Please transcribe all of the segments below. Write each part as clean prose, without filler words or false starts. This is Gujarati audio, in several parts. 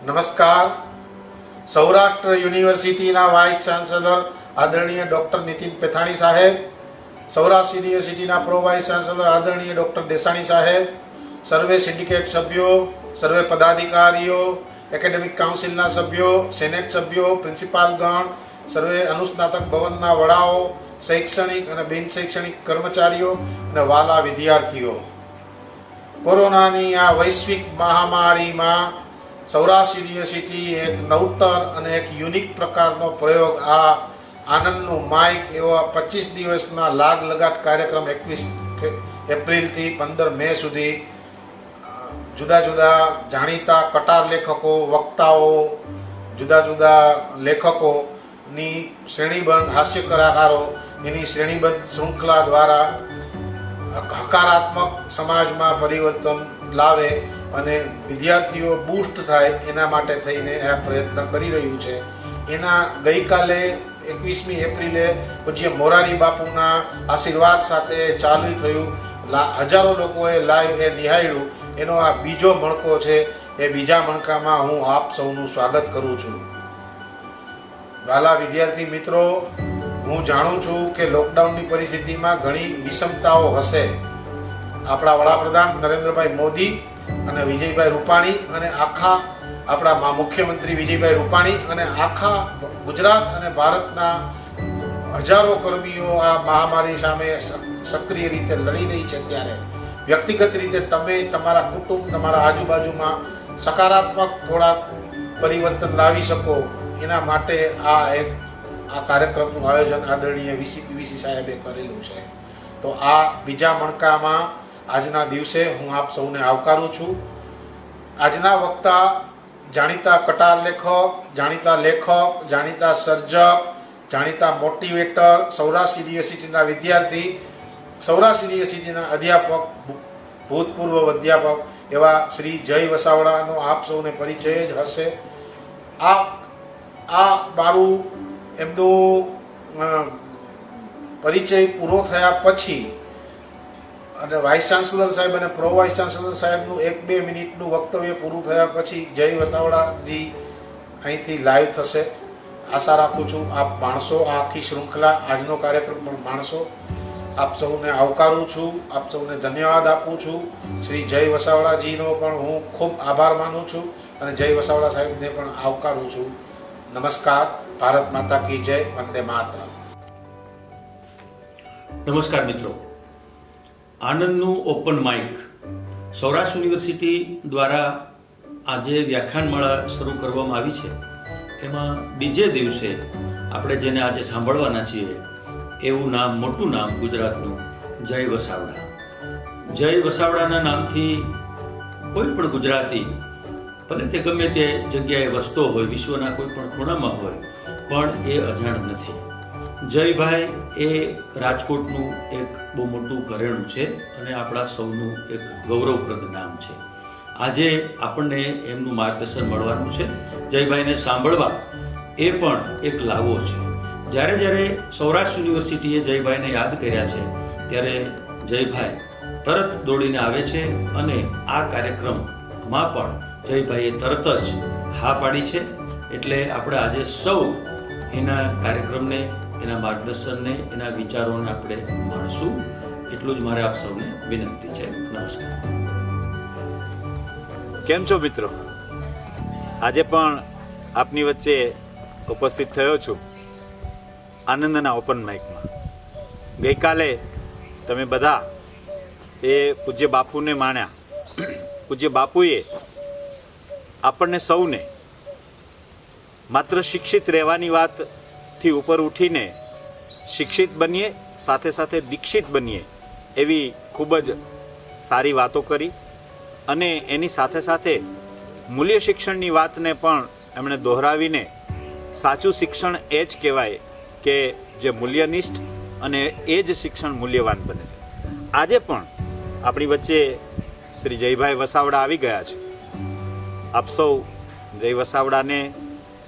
નમસ્કાર. સૌરાષ્ટ્ર યુનિવર્સિટીના વાઇસ ચાન્સેલર આદરણીય ડૉક્ટર નીતિન પેથાણી સાહેબ, સૌરાષ્ટ્ર યુનિવર્સિટીના પ્રો વાઇસ ચાન્સેલર આદરણીય ડૉક્ટર દેસાણી સાહેબ, સર્વે સિન્ડિકેટ સભ્યો, સર્વે પદાધિકારીઓ, એકેડેમિક કાઉન્સિલના સભ્યો, સેનેટ સભ્યો, પ્રિન્સિપાલગણ, સર્વે અનુસ્નાતક ભવનના વડાઓ, શૈક્ષણિક અને બિન શૈક્ષણિક કર્મચારીઓ અને વાલા વિદ્યાર્થીઓ, કોરોનાની આ વૈશ્વિક મહામારીમાં સૌરાષ્ટ્ર યુનિવર્સિટી એક નવતર અને એક યુનિક પ્રકારનો પ્રયોગ, આ આનંદનું માઇક એવા 25 દિવસના લાગ લગાટ કાર્યક્રમ 21 એપ્રિલથી 15 મે સુધી જુદા જુદા જાણીતા કટાર લેખકો, વક્તાઓ, જુદા જુદા લેખકોની શ્રેણીબંધ હાસ્ય કલાકારો એની શ્રેણીબદ્ધ શૃંખલા દ્વારા હકારાત્મક સમાજમાં પરિવર્તન લાવે અને વિદ્યાર્થીઓ બૂસ્ટ થાય એના માટે થઈને આ પ્રયત્ન કરી રહ્યું છે. એના ગઈકાલે 21મી એપ્રિલે પૂજ્ય મોરારી બાપુના આશીર્વાદ સાથે ચાલુ થયું. હજારો લોકોએ લાઈવ એ નિહાળ્યું. એનો આ બીજો મણકો છે. એ બીજા મણકામાં હું આપ સૌનું સ્વાગત કરું છું. વાલા વિદ્યાર્થી મિત્રો, હું જાણું છું કે લોકડાઉનની પરિસ્થિતિમાં ઘણી વિષમતાઓ હશે. આપણા વડાપ્રધાન નરેન્દ્રભાઈ મોદી અને વિજયભાઈ રૂપાણી અને આખા આપણા મુખ્યમંત્રી વિજયભાઈ રૂપાણી અને આખા ગુજરાત અને ભારતના હજારો કર્મીઓ આ મહામારી સામે સક્રિય રીતે લડી રહી છે. ત્યારે વ્યક્તિગત રીતે તમે તમારા કુટુંબ, તમારા આજુબાજુમાં સકારાત્મક થોડા પરિવર્તન લાવી શકો એના માટે આ કાર્યક્રમનું આયોજન આદરણીય વીસી સાહેબે કરેલું છે. તો આ બીજા મણકામાં આજના દિવસે હું આપ સૌને આવકારું છું. આજના વક્તા જાણીતા કટાર લેખક, જાણીતા સર્જક, જાણીતા મોટિવેટર, સૌરાષ્ટ્ર યુનિવર્સિટીના વિદ્યાર્થી, સૌરાષ્ટ્ર યુનિવર્સિટીના અધ્યાપક, ભૂતપૂર્વ અધ્યાપક એવા શ્રી જય વસાવડાનો આપ સૌને પરિચય જ હશે. આ મારું એમનું પરિચય પૂરો થયા પછી અને વાઇસ ચાન્સલર સાહેબ અને પ્રો વાઇસ ચાન્સલર સાહેબનું 1-2 મિનિટનું વક્તવ્ય પૂરું થયા પછી જય વસાવડાજી અહીંથી લાઈવ થશે. આશા રાખું છું આપ માણસો, આ આખી શૃંખલા, આજનો કાર્યક્રમ પણ માણસો. આપ સૌને આવકારું છું, આપ સૌને ધન્યવાદ આપું છું. શ્રી જય વસાવડાજીનો પણ હું ખૂબ આભાર માનું છું અને જય વસાવડા સાહેબને પણ આવકારું છું. નમસ્કાર. ભારત માતા કી જય. વંદે માતરમ. નમસ્કાર મિત્રો. આનંદનું ઓપન માઇક સૌરાષ્ટ્ર યુનિવર્સિટી દ્વારા આજે વ્યાખ્યાનમાળા શરૂ કરવામાં આવી છે. એમાં બીજે દિવસે આપણે જેને આજે સાંભળવાના છીએ એવું નામ, મોટું નામ ગુજરાતનું, જય વસાવડા. જય વસાવડાના નામથી કોઈ પણ ગુજરાતી, ભલે તે ગમે તે જગ્યાએ વસતો હોય, વિશ્વના કોઈ પણ ખૂણામાં હોય, પણ એ અજાણ નથી. જયભાઈ એ રાજકોટનું એક બહુ મોટું ઘરેણું છે અને આપણા સૌનું એક ગૌરવપ્રદ નામ છે. આજે આપણને એમનું માર્ગદર્શન મળવાનું છે. જયભાઈને સાંભળવા એ પણ એક લાવો છે. જ્યારે સૌરાષ્ટ્ર યુનિવર્સિટીએ જયભાઈને યાદ કર્યા છે ત્યારે જયભાઈ તરત દોડીને આવે છે અને આ કાર્યક્રમમાં પણ જયભાઈએ તરત જ હા પાડી છે. એટલે આપણે આજે સૌ એના કાર્યક્રમને, એના માર્ગદર્શનને, એના વિચારોને આપણે માણશું. એટલું જ મારે આપ સૌને વિનંતી છે. નમસ્કાર. કેમ છો મિત્રો? આજે પણ આપની વચ્ચે ઉપસ્થિત થયો છું આનંદના ઓપન માઇકમાં. ગઈકાલે તમે બધા એ પૂજ્ય બાપુને માણ્યા. પૂજ્ય બાપુએ આપણને સૌને માત્ર શિક્ષિત રહેવાની વાતથી ઉપર ઉઠીને શિક્ષિત બનીએ, સાથે સાથે દીક્ષિત બનીએ એવી ખૂબ જ સારી વાતો કરી અને એની સાથે સાથે મૂલ્ય શિક્ષણની વાતને પણ એમણે દોહરાવીને સાચું શિક્ષણ એ જ કહેવાય કે જે મૂલ્યનિષ્ઠ અને એ જ શિક્ષણ મૂલ્યવાન બને છે. આજે પણ આપણી વચ્ચે શ્રી જયભાઈ વસાવડા આવી ગયા છે. આપ સૌ જય વસાવડાને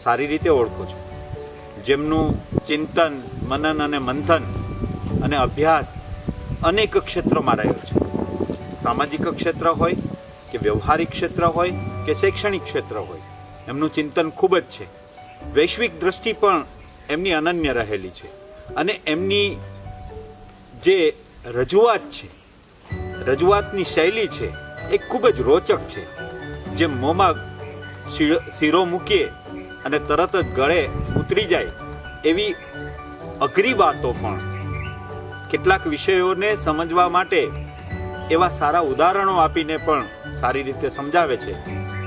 સારી રીતે ઓળખો છો. જેમનું ચિંતન, મનન અને મંથન અને અભ્યાસ અનેક ક્ષેત્રોમાં રહ્યો છે. સામાજિક ક્ષેત્ર હોય કે વ્યવહારિક ક્ષેત્ર હોય કે શૈક્ષણિક ક્ષેત્ર હોય, એમનું ચિંતન ખૂબ જ છે. વૈશ્વિક દ્રષ્ટિ પણ એમની અનન્ય રહેલી છે અને એમની જે રજૂઆત છે, રજૂઆતની શૈલી છે એ ખૂબ જ રોચક છે. જે મોંમાં શીરો મૂકીએ અને તરત જ ગળે ઉતરી જાય એવી અઘરી વાતો પણ કેટલાક વિષયોને સમજવા માટે એવા સારા ઉદાહરણો આપીને પણ સારી રીતે સમજાવે છે.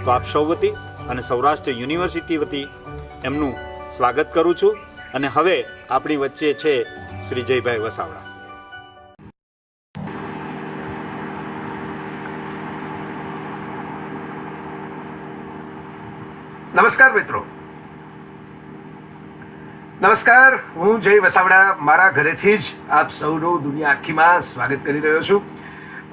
તો આપ સૌ વતી અને સૌરાષ્ટ્ર યુનિવર્સિટી વતી એમનું સ્વાગત કરું છું. અને હવે આપણી વચ્ચે છે શ્રી જયભાઈ વસાવડા. નમસ્કાર મિત્રો, નમસ્કાર. હું જય વસાવડા મારા ઘરેથી જ આપ સૌનું દુનિયા આખીમાં સ્વાગત કરી રહ્યો છું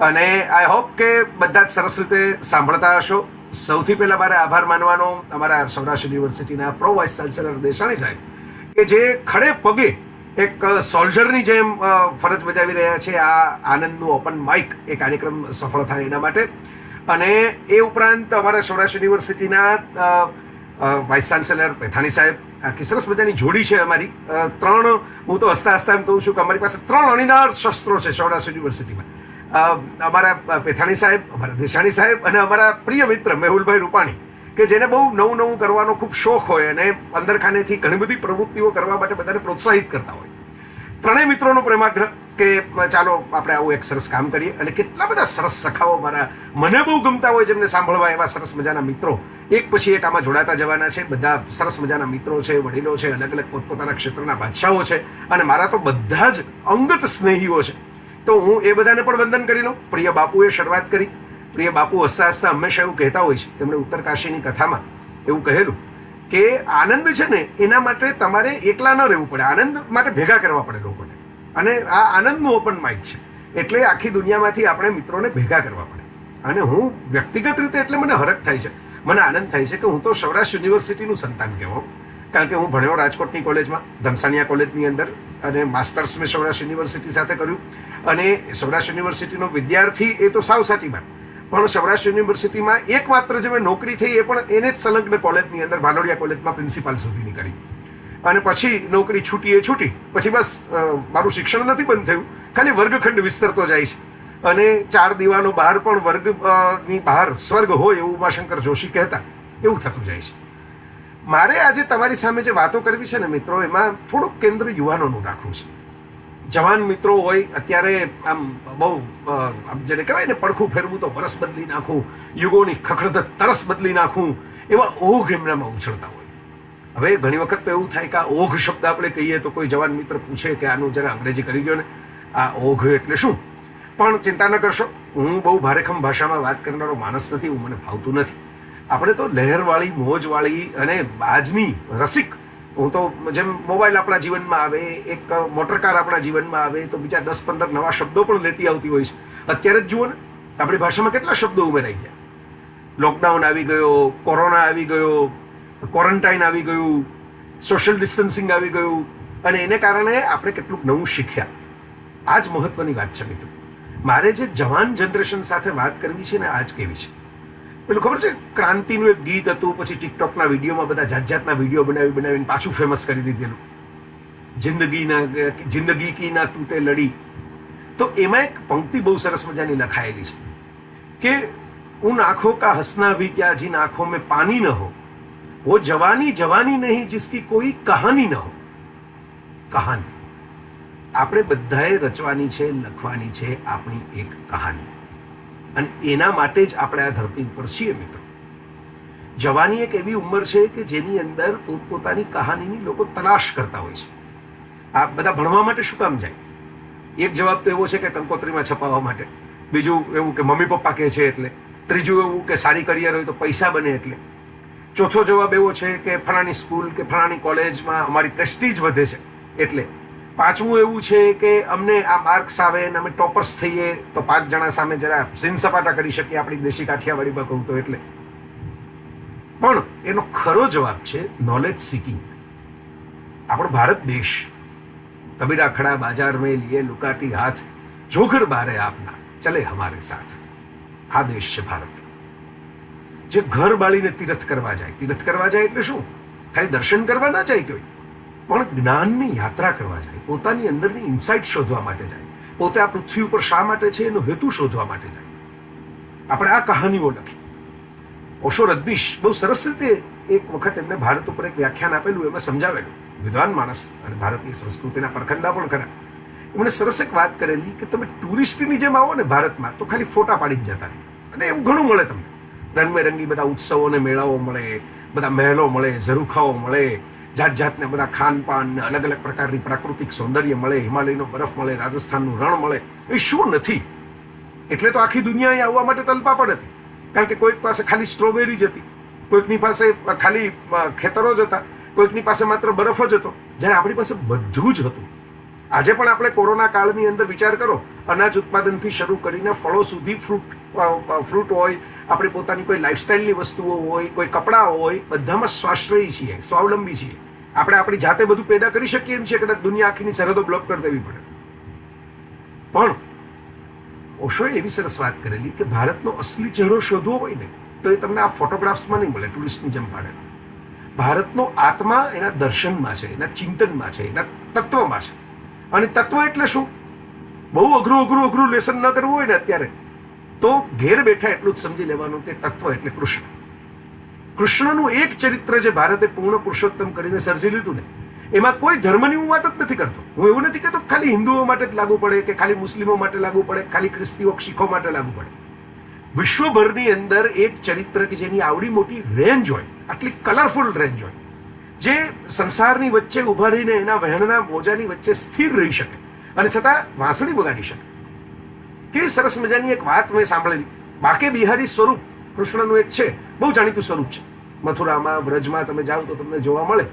અને આઈ હોપ કે બધા જ સરસ રીતે સાંભળતા હશો. સૌથી પહેલા મારે આભાર માનવાનો અમારા સૌરાષ્ટ્ર યુનિવર્સિટીના પ્રો વાઇસ ચાન્સેલર દેસાણી સાહેબ કે જે ખડે પગે એક સોલ્જરની જેમ ફરજ બજાવી રહ્યા છે આ આનંદનું ઓપન માઇક એ કાર્યક્રમ સફળ થાય એના માટે. અને એ ઉપરાંત અમારા સૌરાષ્ટ્ર યુનિવર્સિટીના વાઇસ ચાન્સેલર પેથાણી સાહેબ, આખી સરસ મજાની જોડી છે અમારી. ત્રણ, હું તો હસતા હસતા એમ કહું છું કે અમારી પાસે 3 અણીદાર શસ્ત્રો છે સૌરાષ્ટ્ર યુનિવર્સિટીમાં. અમારા પેથાણી સાહેબ, અમારા દેસાણી સાહેબ અને અમારા પ્રિય મિત્ર મેહુલભાઈ રૂપાણી કે જેને બહુ નવું નવું કરવાનો ખૂબ શોખ હોય અને અંદરખાનેથી ઘણી બધી પ્રવૃત્તિઓ કરવા માટે બધાને પ્રોત્સાહિત કરતા હોય. ત્રણેય મિત્રોનો પ્રેમાગ્રહ કે ચાલો આપણે આવું એક સરસ કામ કરીએ. અને કેટલા બધા સરસ સખાઓ મારા મને બહુ ગમતા હોય જેમને સાંભળવા એવા સરસ મજાના મિત્રો એક પછી એક આમાં જોડાતા જવાના છે. બધા સરસ મજાના મિત્રો છે, વડીલો છે, અલગ અલગ પોતપોતાના ક્ષેત્રના બાદશાહો છે અને મારા તો બધા જ અંગત સ્નેહીઓ છે. તો હું એ બધાને પણ વંદન કરી લઉં. પ્રિય બાપુએ શરૂઆત કરી. પ્રિય બાપુ હસતા હસતા હંમેશા એવું કહેતા હોય છે, તેમણે ઉત્તરકાશીની કથામાં એવું કહેલું કે આનંદ છે ને એના માટે તમારે એકલા ન રહેવું પડે, આનંદ માટે ભેગા કરવા પડે લોકોને. અને આ આનંદનું ઓપન માઇક છે એટલે આખી દુનિયામાંથી આપણે મિત્રોને ભેગા કરવા પડે. અને હું વ્યક્તિગત રીતે એટલે મને હરખ થાય છે, મને આનંદ થાય છે કે હું તો સૌરાષ્ટ્ર યુનિવર્સિટીનું સંતાન કહેવાઉં. કારણ કે હું ભણ્યો રાજકોટની કોલેજમાં, ધમસાનિયા કોલેજની અંદર, અને માસ્ટર્સ મેં સૌરાષ્ટ્ર યુનિવર્સિટી સાથે કર્યું. અને સૌરાષ્ટ્ર યુનિવર્સિટીનો વિદ્યાર્થી એ તો સાવ સાચી વાત, પણ સૌરાષ્ટ્ર યુનિવર્સિટીમાં એકમાત્ર જે મેં નોકરી થઈ એ પણ એને જ સંલગ્ન કોલેજની અંદર ભાલોડિયા કોલેજમાં પ્રિન્સિપાલ સુધીની કરી. અને પછી નોકરી છૂટી એ છૂટી, પછી બસ મારું શિક્ષણ નથી બંધ થયું, ખાલી વર્ગખંડ વિસ્તરતો જાય છે. અને 4 દીવાનો બહાર પણ વર્ગની બહાર સ્વર્ગ હોય એવું ઉમાશંકર જોશી કહેતા, એવું થતું જાય છે. મારે આજે તમારી સામે જે વાતો કરવી છે ને મિત્રો, એમાં થોડુંક કેન્દ્ર યુવાનોનું રાખવું છે. જવાન મિત્રો હોય અત્યારે આમ બહુ જેને કહેવાય ને પડખું ફેરવું તો વરસ બદલી નાખું, યુગોની ખખડધત તરસ બદલી નાખું, એવા ઓઘ એમનામાં ઉછળતા હોય. હવે ઘણી વખત તો એવું થાય કે આ ઓઘ શબ્દ આપણે કહીએ તો કોઈ જવાન મિત્ર પૂછે કે આનું જરા અંગ્રેજી કરી ગયો ને, આ ઓઘ એટલે શું? પણ ચિંતા ન કરશો, હું બહુ ભારેખમ ભાષામાં વાત કરનારો માણસ નથી, મને ફાવતું નથી. આપણે તો લહેરવાળી, મોજવાળી અને બાજની રસિક, હું તો જેમ મોબાઈલ આપણા જીવનમાં આવે, એક મોટરકાર આપણા જીવનમાં આવે તો બીજા 10-15 નવા શબ્દો પણ લેતી આવતી હોય છે. અત્યારે જ જુઓ ને આપણી ભાષામાં કેટલા શબ્દો ઉમેરાઈ ગયા. લોકડાઉન આવી ગયો, કોરોના આવી ગયો, ક્વોરન્ટાઇન આવી ગયું, સોશિયલ ડિસ્ટન્સિંગ આવી ગયું, અને એને કારણે આપણે કેટલુંક નવું શીખ્યા. આ જ મહત્વની વાત છે મિત્રો. મારે જે જવાન જનરેશન સાથે વાત કરવી છે ને, આ જ કેવી છે. પેલું ખબર છે, ક્રાંતિનું એક ગીત હતું, પછી ટિકટોકના વિડીયોમાં બધા જાત જાતના વિડીયો બનાવીને પાછું ફેમસ કરી દીધેલું, જિંદગી કી ના તૂટે લડી. તો એમાં એક પંક્તિ બહુ સરસ મજાની લખાયેલી છે કે ઉન આંખોं का हंसना भी क्या जिन आंखों में पानी न हो, वो जवानी जवानी नहीं जिसकी कोई कहानी न हो. કહાની આપણે બધાએ રચવાની છે, લખવાની છે આપણી એક કહાની, અને એના માટે જ આપણે આ ધરતી ઉપર છીએ મિત્રો. જવાની એક એવી ઉંમર છે કે જેની અંદર પોતપોતાની કહાનીની લોકો તલાશ કરતા હોય છે. આ બધા ભણવા માટે શું કામ જાય? એક જવાબ તો એવો છે કે કંકોત્રીમાં છપાવવા માટે, બીજું એવું કે મમ્મી પપ્પા કહે છે એટલે, ત્રીજું એવું કે સારી કરિયર હોય તો પૈસા બને એટલે, ચોથો જવાબ એવો છે કે ફલાણી સ્કૂલ કે ફલાણી કોલેજમાં અમારી પ્રેસ્ટીજ વધે છે એટલે, પાંચમું એવું છે કે અમને આ માર્ક્સ આવે અને અમે ટોપર્સ થઈએ તો 5 જણા સામે જરા સીન સપાટા કરી શકીએ આપણી દેશી કાઠિયાવાડીમાં કહું તો એટલે. પણ એનો ખરો જવાબ છે નોલેજ સિકિંગ. આપણો ભારત દેશ કબીરા ખડા બાજાર મેં લીએ લુકાટી હાથ, જોઘર બારે આપના ચલે હમારે સાથ. આ દેશ છે ભારત. જે ઘર બાળીને તીર્થ કરવા જાય. તીર્થ કરવા જાય એટલે શું? ખાલી દર્શન કરવા ના જાય કોઈ, પણ જ્ઞાનની યાત્રા કરવા જાય, પોતાની અંદરની ઇન્સાઇટ શોધવા માટે જાય, પોતે આ પૃથ્વી ઉપર શા માટે છે એનો હેતુ શોધવા માટે જાય. આપણે આ કહાનીઓ લખી. ઓશો રજનીશ બહુ સરસ રીતે એક વખત એમને ભારત ઉપર એક વ્યાખ્યાન આપેલું, એમાં સમજાવેલું. વિદ્વાન માણસ અને ભારતીય સંસ્કૃતિના પરખંદા પણ ખરા. એમણે સરસ એક વાત કરેલી કે તમે ટુરિસ્ટની જેમ આવો ને ભારતમાં તો ખાલી ફોટા પાડીને જતા રહે, અને એવું ઘણું મળે તમને. રંગબેરંગી બધા ઉત્સવો ને મેળાઓ મળે, બધા મહેલો મળે, ઝરૂખાઓ મળે, જાત જાતને બધા ખાનપાન, અલગ અલગ પ્રકારની પ્રાકૃતિક સૌંદર્ય મળે, હિમાલયનો બરફ મળે, રાજસ્થાનનું રણ મળે. એ શું નથી? એટલે તો આખી દુનિયા અહીં આવવા માટે તલપાપડ હતી. કારણ કે કોઈક પાસે ખાલી સ્ટ્રોબેરી જ હતી, કોઈકની પાસે ખાલી ખેતરો જ હતા, કોઈકની પાસે માત્ર બરફ જ હતો, જ્યારે આપણી પાસે બધું જ હતું. આજે પણ આપણે કોરોના કાળની અંદર વિચાર કરો, અનાજ ઉત્પાદનથી શરૂ કરીને ફળો સુધી, ફ્રૂટ હોય, આપણી પોતાની કોઈ લાઈફસ્ટાઈલની વસ્તુઓ હોય, કોઈ કપડાં હોય, બધામાં સ્વાશ્રયી છીએ, સ્વાવલંબી છીએ. આપણે આપણી જાતે બધું પેદા કરી શકીએ એમ છીએ. કદાચ દુનિયા આખીની સરહદો બ્લોક કરી દેવી પડે. પણ ઓશોએ એવી સરસ વાત કરેલી કે ભારતનો અસલી ચહેરો શોધવો હોય ને તો એ તમને આ ફોટોગ્રાફ્સમાં નહીં મળે, ટુરિસ્ટની જેમ પાડે. ભારતનો આત્મા એના દર્શનમાં છે, એના ચિંતનમાં છે, એના તત્વમાં છે. અને તત્વ એટલે શું? બહુ અઘરું લેસન ન કરવું હોય ને અત્યારે તો ઘેર બેઠા એટલું જ સમજી લેવાનું કે તત્વ એટલે કૃષ્ણ. કૃષ્ણનું એક ચરિત્ર જે ભારતે પૂર્ણ પુરુષોત્તમ કરીને સર્જી લીધું ને, એમાં કોઈ ધર્મની હું વાત જ નથી કરતો. હું એવું નથી કહેતો ખાલી હિન્દુઓ માટે જ લાગુ પડે, કે ખાલી મુસ્લિમો માટે લાગુ પડે, ખાલી ખ્રિસ્તીઓ શીખો માટે લાગુ પડે. વિશ્વભરની અંદર એક ચરિત્ર કે જેની આવડી મોટી રેન્જ હોય, આટલી કલરફુલ રેન્જ હોય, જે સંસારની વચ્ચે ઉભા રહીને એના વહેણના મોજાની વચ્ચે સ્થિર રહી શકે અને છતાં વાંસળી વગાડી શકે. કેવી સરસ મજાની એક વાત મેં સાંભળેલી. બાકે બિહારી સ્વરૂપ કૃષ્ણનું એક છે, બહુ જાણીતું સ્વરૂપ છે. મથુરામાં, વ્રજમાં તમે જાઓ તો તમને જોવા મળે.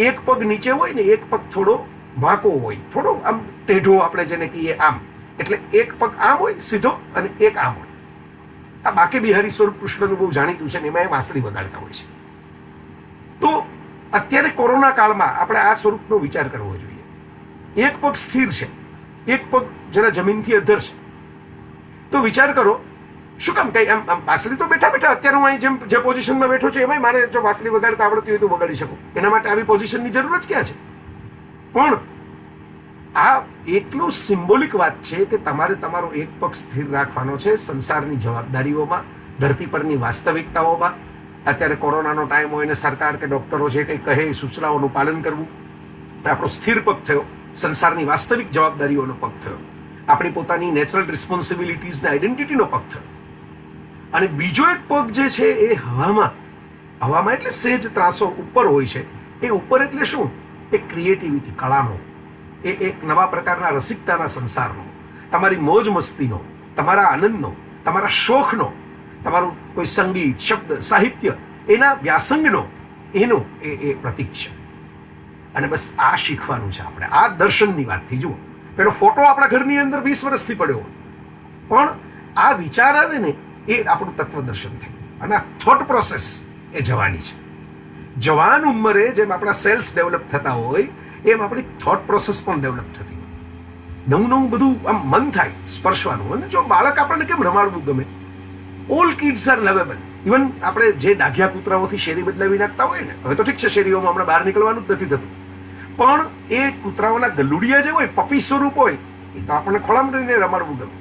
એક પગ નીચે હોય ને એક પગ થોડો વાંકો હોય, થોડો આમ ટેઢો, આપણે જેને કહીએ આમ. એટલે એક પગ આમ હોય સીધો અને એક આમ હોય. આ બાકે બિહારી સ્વરૂપ કૃષ્ણનું બહુ જાણીતું છે ને એમાં એ વાંસળી વગાડતા હોય છે. તો અત્યારે કોરોના કાળમાં આપણે આ સ્વરૂપનો વિચાર કરવો જોઈએ. એક પગ સ્થિર છે, એક પગ જરા જમીનથી અધ્ધર છે. તો વિચાર કરો, શું કામ કઈ આમ વાંસળી તો બેઠા બેઠા અત્યારે હું અહીં જેમ જે પોઝિશનમાં બેઠો છું એમાં મારે જો વાંસળી વગાડતા આવડતી હોય તો વગાડી શકું. એના માટે આવી પોઝિશનની જરૂર જ ક્યાં છે? પણ આ એટલું સિમ્બોલિક વાત છે કે તમારે તમારો એક પગ સ્થિર રાખવાનો છે સંસારની જવાબદારીઓમાં, ધરતી પરની વાસ્તવિકતાઓમાં. અત્યારે કોરોનાનો ટાઈમ હોય ને સરકાર કે ડોક્ટરો જે કંઈ કહે એ સૂચનાઓનું પાલન કરવું. આપણો સ્થિર પગ થયો, સંસારની વાસ્તવિક જવાબદારીઓનો પગ થયો, આપણી પોતાની નેચરલ રિસ્પોન્સિબિલિટીઝને આઈડેન્ટિટીનો પગ થયો. અને બીજો એક પગ જે છે એ હવામાં એટલે સેજ ત્રાસો ઉપર હોય છે. એ ઉપર એટલે શું? એ ક્રિએટિવિટી, કળાનો, એ એક નવા પ્રકારના રસિકતાના સંસારનો, તમારી મોજ મસ્તીનો, તમારા આનંદનો, તમારા શોખનો, તમારું કોઈ સંગીત, શબ્દ, સાહિત્ય, એના વ્યાસંગનો, એનું એ પ્રતીક છે. અને બસ આ શીખવાનું છે આપણે આ દર્શનની વાતથી. જુઓ, પેલો ફોટો આપણા ઘરની અંદર 20 વર્ષથી પડ્યો હોય, પણ આ વિચાર આવે ને એ આપણું તત્વદર્શન થયું. અને આ થોટ પ્રોસેસ એ જવાની છે. જવાન ઉંમરે જેમ આપણા સેલ્સ ડેવલપ થતા હોય એમ આપણી થોટ પ્રોસેસ પણ ડેવલપ થતી હોય. નવું બધું આમ મન થાય સ્પર્શવાનું. અને જો બાળક આપણને કેમ રમાડવું ગમે, all kids are lovable. Even આપણે જે ડાઘિયા કૂતરાઓથી શેરી બદલાવી નાખતા હોય ને, હવે તો ઠીક છે શેરીઓમાં હમણાં બહાર નીકળવાનું જ નથી થતું, પણ એ કૂતરાઓના ગલુડિયા જે હોય, પપી સ્વરૂપ હોય, એ તો આપણને ખોળામાં રહીને રમાડવું ગમે.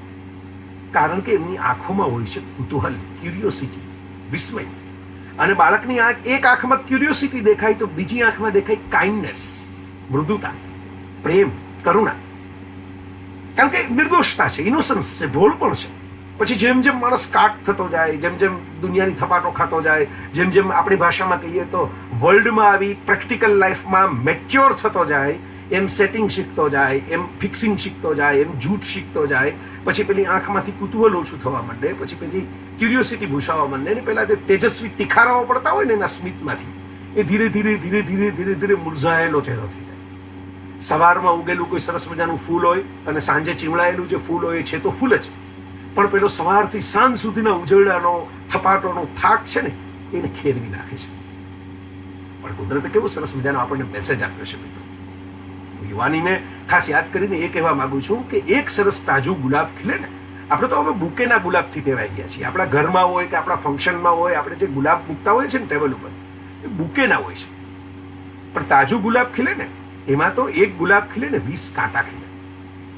કારણ કે એમની આંખોમાં હોય છે કુતૂહલ, ક્યુરિયોસિટી, વિસ્મય. અને બાળકની એક આંખમાં ક્યુરિયોસિટી દેખાય તો બીજી આંખમાં દેખાય કાઇન્ડનેસ, મૃદુતા, પ્રેમ, કરુણા. કારણ કે નિર્દોષતા છે, ઇનોસન્સ છે, ભોળ પણ છે. પછી જેમ જેમ માણસ કાટ થતો જાય, જેમ જેમ દુનિયાની થપાટો ખાતો જાય, જેમ જેમ આપણી ભાષામાં કહીએ તો વર્લ્ડમાં આવી પ્રેક્ટિકલ લાઈફમાં મેચ્યોર થતો જાય, એમ સેટિંગ શીખતો જાય, એમ ફિક્સિંગ શીખતો જાય, એમ જૂઠ શીખતો જાય. પછી પેલી આંખમાંથી કુતૂહલ ઓછું થવા માંડે, પછી ક્યુરિયોસિટી ભૂસાવા માંડે. ને પેલા જે તેજસ્વી તિખારાઓ પડતા હોય ને એના સ્મિતમાંથી એ ધીરે ધીરે મુરઝાયેલો ચહેરો થઈ જાય. સવારમાં ઉગેલું કોઈ સરસ મજાનું ફૂલ હોય અને સાંજે ચીમળાયેલું જે ફૂલ હોય છે તો ફૂલ જ, પણ પેલો સવારથી સાંજ સુધીના ઉજળાનો, થપાટોનો થાક છે ને એને ખેરવી નાખે છે. પણ કુદરતે કેવું સરસ મજાનો આપણને મેસેજ આપ્યો છે મિત્રો. યુવાનીને ખાસ યાદ કરીને એ કહેવા માંગુ છું કે એક સરસ તાજું ગુલાબ ખીલે ને, આપણે તો હવે બુકેના ગુલાબથી ટેવાઈ ગયા છીએ. આપણા ઘરમાં હોય કે આપણા ફંક્શનમાં હોય, આપણે જે ગુલાબ મૂકતા હોય છે ને ટેબલ ઉપર, એ બુકેના હોય છે. પણ તાજું ગુલાબ ખીલે ને, એમાં તો એક ગુલાબ ખીલે ને 20 કાંટા ખીલે.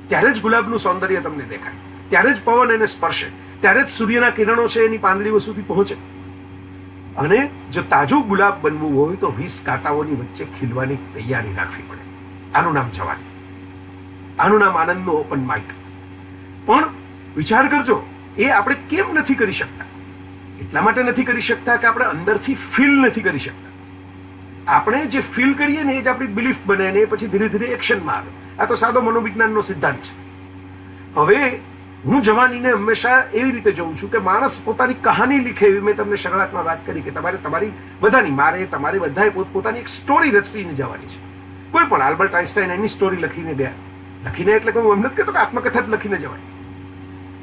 ત્યારે જ ગુલાબનું સૌંદર્ય તમને દેખાય, ત્યારે જ પવન એને સ્પર્શે, ત્યારે જ સૂર્યના કિરણો છે એની પાંદડીઓ સુધી પહોંચે. અને જો તાજું ગુલાબ બનવું હોય તો 20 કાંટાઓની વચ્ચે ખીલવાની તૈયારી રાખવી પડે. આનું નામ જવાની, આનું નામ આનંદનું ઓપન માઇક. પણ વિચાર કરજો, એ આપણે કેમ નથી કરી શકતા? એટલા માટે નથી કરી શકતા કે આપણે અંદરથી ફીલ નથી કરી શકતા. આપણે જે ફીલ કરીએ ને એ જ આપણી બિલીફ બને ને પછી ધીરે ધીરે એક્શનમાં આવે. આ તો સાદો મનોવિજ્ઞાનનો સિદ્ધાંત છે. હવે હું જવાનીને હંમેશા એવી રીતે જોઉં છું કે માણસ પોતાની કહાની લીખે, એવી મેં તમને શરૂઆતમાં વાત કરી કે તમારે તમારી બધાની, મારે તમારે બધાએ પોતાની એક સ્ટોરી રચીને જવાની છે. કોઈ પણ આલ્બર્ટ આઇન્સ્ટાઈન એની સ્ટોરી લખીને ગયા. લખીને એટલે હું એમ નથી કહેતો કે આત્મકથા જ લખીને જવાય,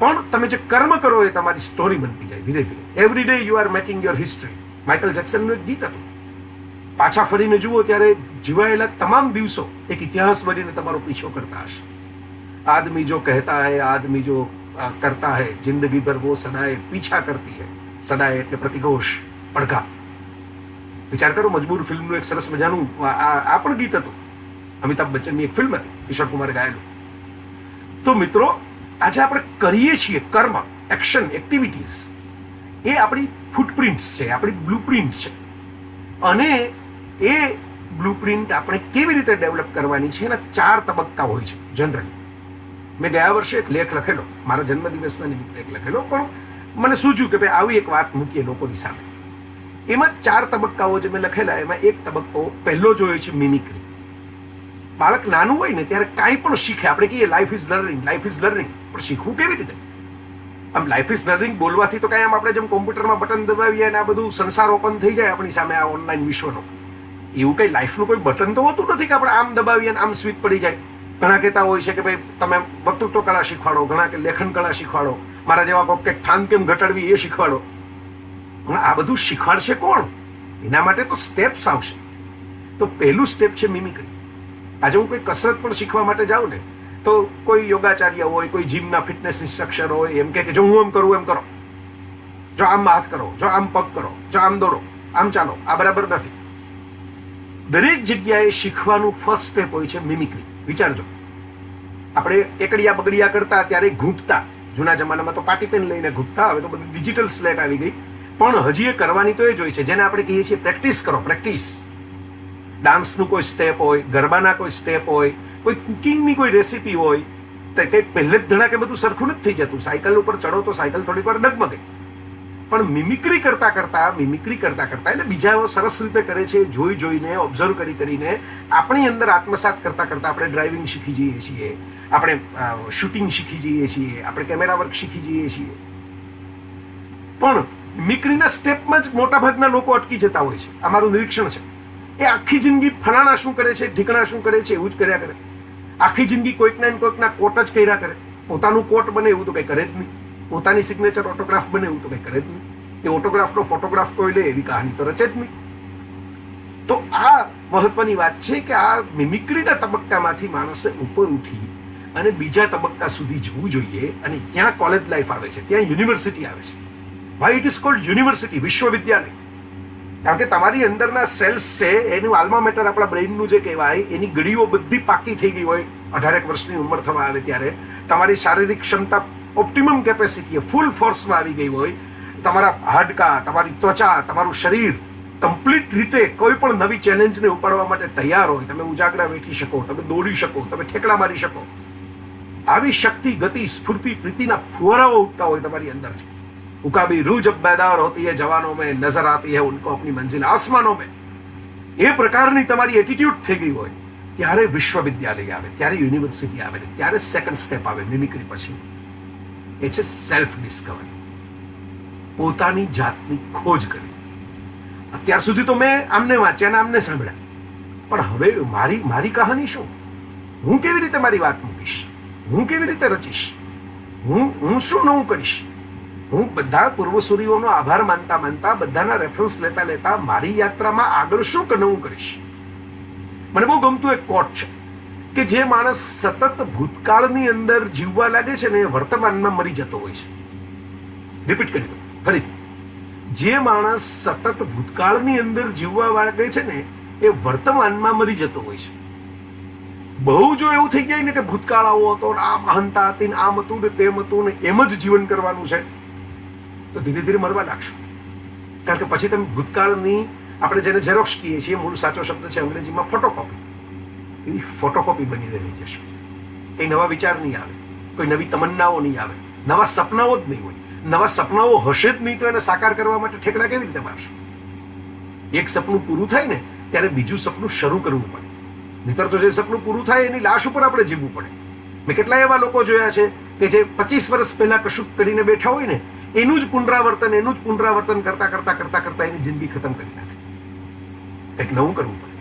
પણ તમે જે કર્મ કરો એ તમારી સ્ટોરી બનતી જાય ધીરે ધીરે. Every day you are making your history. Michael જેક્સનનું એક ગીત હતું, પાછા ફરીને જુઓ ત્યારે જીવાયેલા તમામ દિવસો એક ઇતિહાસ બનીને તમારો પીછો કરતા હશે. आदमी जो कहता है, आदमी जो करता है, जिंदगी भर वो सदाए पीछा करती है. सदाए એટલે પ્રતિઘોષ, પડઘા. વિચાર કરો, મજબૂર ફિલ્મનું એક સરસ મજાનું આ પણ ગીત હતું. અમિતાભ બચ્ચનની એક ફિલ્મ હતી, કિશોર કુમારે ગાયેલું. તો મિત્રો, આજે આપણે કરીએ છીએ કર્મ, એક્શન, એક્ટિવિટીઝ, એ આપણી ફૂટપ્રિન્ટ્સ છે, આપણી બ્લુપ્રિન્ટ છે. અને એ બ્લુપ્રિન્ટ આપણે કેવી રીતે ડેવલપ કરવાની છે એના 4 તબક્કા હોય છે જનરલી. મેં ગયા વર્ષે એક લેખ લખેલો, મારા જન્મદિવસના નિમિત્તે એક લખેલો, પણ મને સૂચ્યું કે ભાઈ આવી એક વાત મૂકીએ લોકોની સામે. એમાં 4 તબક્કાઓ જે મેં લખેલા, એમાં એક તબક્કો પહેલો જોઈએ છે મિમિક્રી. બાળક નાનું હોય ને ત્યારે કાંઈ પણ શીખે. આપણે કહીએ life is learning, life is learning, પણ શીખવું કેવી રીતે? આમ લાઈફ ઇઝ લર્નિંગ બોલવાથી તો કાંઈ આમ આપણે જેમ કોમ્પ્યુટરમાં બટન દબાવીએ અને આ બધું સંસાર ઓપન થઈ જાય આપણી સામે, આ ઓનલાઈન વિશ્વનો, એવું કંઈ લાઈફનું કોઈ બટન તો હોતું નથી કે આપણે આમ દબાવીએ અને આમ સ્વિચ પડી જાય. ઘણા કહેતા હોય છે કે ભાઈ તમે વક્તૃત્વ કળા શીખવાડો, ઘણા કે લેખન કળા શીખવાડો, મારા જેવા કોઈક કે થાન કેમ ઘટાડવી એ શીખવાડો. પણ આ બધું શીખવાડશે કોણ? એના માટે તો સ્ટેપ્સ આવશે. તો પહેલું સ્ટેપ છે મિમિક્રી. આજે હું કોઈ કસરત પણ શીખવા માટે જાઉં ને તો કોઈ યોગાચાર્ય હોય, કોઈ જીમના ફિટનેસ ઇન્સ્ટ્રક્ટર હોય, એમ કે જો હું એમ કરું એમ કરો, જો આમ હાથ કરો, જો આમ પગ કરો, જો આમ દોડો, આમ ચાલો. આ બરાબર નથી. દરેક જગ્યાએ શીખવાનું ફર્સ્ટ સ્ટેપ હોય છે મિમિક્રી. વિચારજો, આપણે એકડિયા બગડિયા કરતા ત્યારે ઘૂંટતા, જૂના જમાનામાં તો પાટી પેન લઈને ઘૂંટતા, હવે તો બધી ડિજિટલ સ્લેટ આવી ગઈ. પણ હજી એ કરવાની તો એ જ હોય છે જેને આપણે કહીએ છીએ પ્રેક્ટિસ કરો, પ્રેક્ટિસ. ડાન્સનું કોઈ સ્ટેપ હોય, ગરબાના કોઈ સ્ટેપ હોય, કોઈ કુકિંગની કોઈ રેસીપી હોય, તો કંઈ પહેલે જ ધડાકે બધું સરખું નથી થઈ જતું. સાયકલ ઉપર ચડો તો સાયકલ થોડીક વાર ડગમગે. પણ મિમિક્રી કરતા કરતા એટલે બીજાઓ સરસ રીતે કરે છે જોઈ જોઈને, ઓબ્ઝર્વ કરીને આપણી અંદર આત્મસાત કરતા આપણે ડ્રાઇવિંગ શીખી જઈએ છીએ, આપણે શૂટિંગ શીખી જઈએ છીએ, આપણે કેમેરા વર્ક શીખી જઈએ છીએ. પણ મિમિક્રીના સ્ટેપમાં જ મોટાભાગના લોકો અટકી જતા હોય છે. આ મારું નિરીક્ષણ છે. એ આખી જિંદગી ફલાણા શું કરે છે, ઢીકણા શું કરે છે, એવું જ કર્યા કરે. આખી જિંદગી કોઈકના કોટ જ કર્યા કરે. પોતાનું કોટ બને એવું તો કંઈ કરે જ નહીં. પોતાની સિગ્નેચર ઓટોગ્રાફ બને એવું તો કંઈ કરે જ નહીં. એ ઓટોગ્રાફનો ફોટોગ્રાફ કોઈ લે એવી કહાની તો રચે જ નહીં. તો આ મહત્વની વાત છે કે આ મિમિક્રીના તબક્કામાંથી માણસે ઉપર ઉઠી અને બીજા તબક્કા સુધી જવું જોઈએ. અને ત્યાં કોલેજ લાઈફ આવે છે, ત્યાં યુનિવર્સિટી આવે છે. Y it is called university, વિશ્વવિદ્યાલય? કારણ કે તમારી અંદરના સેલ્સ છે, એનું આલ્મા મેટર આપણા બ્રેઇનનું જે કહેવાય, એની ગળીઓ બધી પાકી થઈ ગઈ હોય 18 વર્ષની ઉંમર થવા આવે ત્યારે. તમારી શારીરિક ક્ષમતા ઓપ્ટિમમ કેપેસિટી ફૂલ ફોર્સમાં આવી ગઈ હોય. તમારા હાડકા, તમારી ત્વચા, તમારું શરીર કમ્પ્લીટ રીતે કોઈ પણ નવી ચેલેન્જને ઉપાડવા માટે તૈયાર હોય. તમે ઉજાગરા વેઠી શકો, તમે દોડી શકો, તમે ઠેકડા મારી શકો. આવી શક્તિ, ગતિ, સ્ફૂર્તિ, પ્રીતિના ફુવારાઓ ઉઠતા હોય તમારી અંદરથી. ઉકાબી રૂહ જબ બેદાર હોતી હૈ જવાનો મેં, નજર આતી હૈ ઉनको अपनी मंजिल आसमानों में. એ પ્રકારની તમારી એટીટ્યુડ થઈ ગઈ હોય ત્યારે વિશ્વવિદ્યાલય આવે, ત્યારે યુનિવર્સિટી આવે, ત્યારે સેકન્ડ સ્ટેપ આવે મિમિક્રી પછી. એ છે સેલ્ફ ડિસ્કવરી, પોતાની જાતની ખોજ કરવી. અત્યાર સુધી તો મેં આમને વાંચ્યા ને આમને સાંભળ્યા, પણ હવે મારી કહાની શું? હું કેવી રીતે મારી વાત મૂકીશ? હું કેવી રીતે રચીશ? હું શું નવું કરીશ? હું બધા પૂર્વસૂરીઓનો આભાર માનતા બધાના રેફરન્સ લેતા મારી યાત્રામાં આગળ શું નવું કરીશ? મને બહુ ગમતું એક કોટ છે કે જે માણસ સતત ભૂતકાળની અંદર જીવવા લાગે છે ને એ વર્તમાનમાં મરી જતો હોય છે. રિપીટ કરી દો ફરીથી. જે માણસ સતત ભૂતકાળની અંદર જીવવા લાગે છે ને એ વર્તમાનમાં મરી જતો હોય છે. બહુ જો એવું થઈ જાય ને કે ભૂતકાળ આવો હતો, આ મહાનતા હતી ને આમ હતું ને તેમ હતું ને એમ જ જીવન કરવાનું છે, તો ધીરે ધીરે મરવા લાગશું. કારણ કે પછી તમે ભૂતકાળની, આપણે જેને ઝેરોક્સ કહીએ છીએ, મૂળ સાચો શબ્દ છે અંગ્રેજીમાં ફોટોકોપી, એવી ફોટોકોપી બનીને રહી જશે. કઈ નવા વિચાર નહીં આવે, કોઈ નવી તમન્નાઓ નહીં આવે, નવા સપનાઓ જ નહીં હોય. નવા સપનાઓ હશે જ નહીં તો એને સાકાર કરવા માટે ઠેકડા કેવી રીતે મારશું? એક સપનું પૂરું થાય ને ત્યારે બીજું સપનું શરૂ કરવું પડે. નહીતર તો જે સપનું પૂરું થાય એની લાશ ઉપર આપણે જીવવું પડે. મેં કેટલાય એવા લોકો જોયા છે કે જે 25 વર્ષ પહેલા કશું કરીને બેઠા હોય ને એનું જ પુનરાવર્તન કરતા એની જિંદગી ખતમ કરી નાખે. કંઈક નવું કરવું પડે.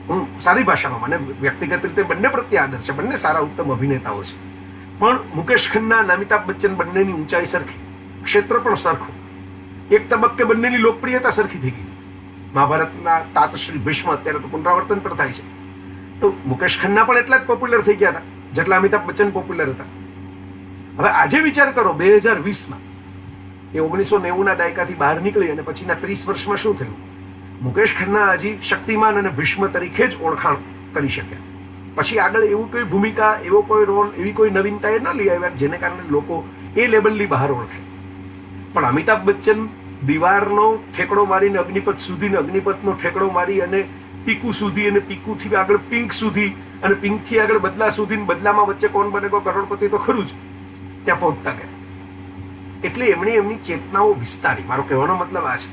હું સાદી ભાષામાં, મને વ્યક્તિગત રીતે બંને પ્રત્યે આદર છે, બંને સારા ઉત્તમ અભિનેતાઓ છે, પણ મુકેશ ખન્ના અને અમિતાભ બચ્ચન બંનેની ઊંચાઈ સરખી, ક્ષેત્ર પણ સરખું. એક તબક્કે બંનેની લોકપ્રિયતા સરખી થઈ ગઈ. મહાભારતના તાતશ્રી ભીષ્મ અત્યારે તો પુનરાવર્તન પણ થાય છે. તો મુકેશ ખન્ના પણ એટલા જ પોપ્યુલર થઈ ગયા હતા જેટલા અમિતાભ બચ્ચન પોપ્યુલર હતા. હવે આજે વિચાર કરો 2020માં, એ 1990ના દાયકાથી બહાર નીકળી અને પછીના 30 વર્ષમાં શું થયું? મુકેશ ખન્ના હજી શક્તિમાન અને ભીષ્મ તરીકે જ ઓળખાણ કરી શક્યા. પછી આગળ એવું કોઈ ભૂમિકા, એવો કોઈ રોલ, એવી કોઈ નવીનતા એ ન લઈ આવ્યા જેને કારણે લોકો એ લેવલની બહાર ઓળખે. પણ અમિતાભ બચ્ચન દીવારનો ઠેકડો મારીને અગ્નિપથ સુધી, અગ્નિપથનો ઠેકડો મારી અને પીકુ સુધી, અને પીકુથી આગળ પિંક સુધી, અને પિંકથી આગળ બદલા સુધી, બદલામાં વચ્ચે કોણ બનેગો કરોડપતિ તો ખરું જ, ત્યાં પહોંચતા ગયા. એટલે એમણે એમની ચેતનાઓ વિસ્તારી. મારો કહેવાનો મતલબ આ છે,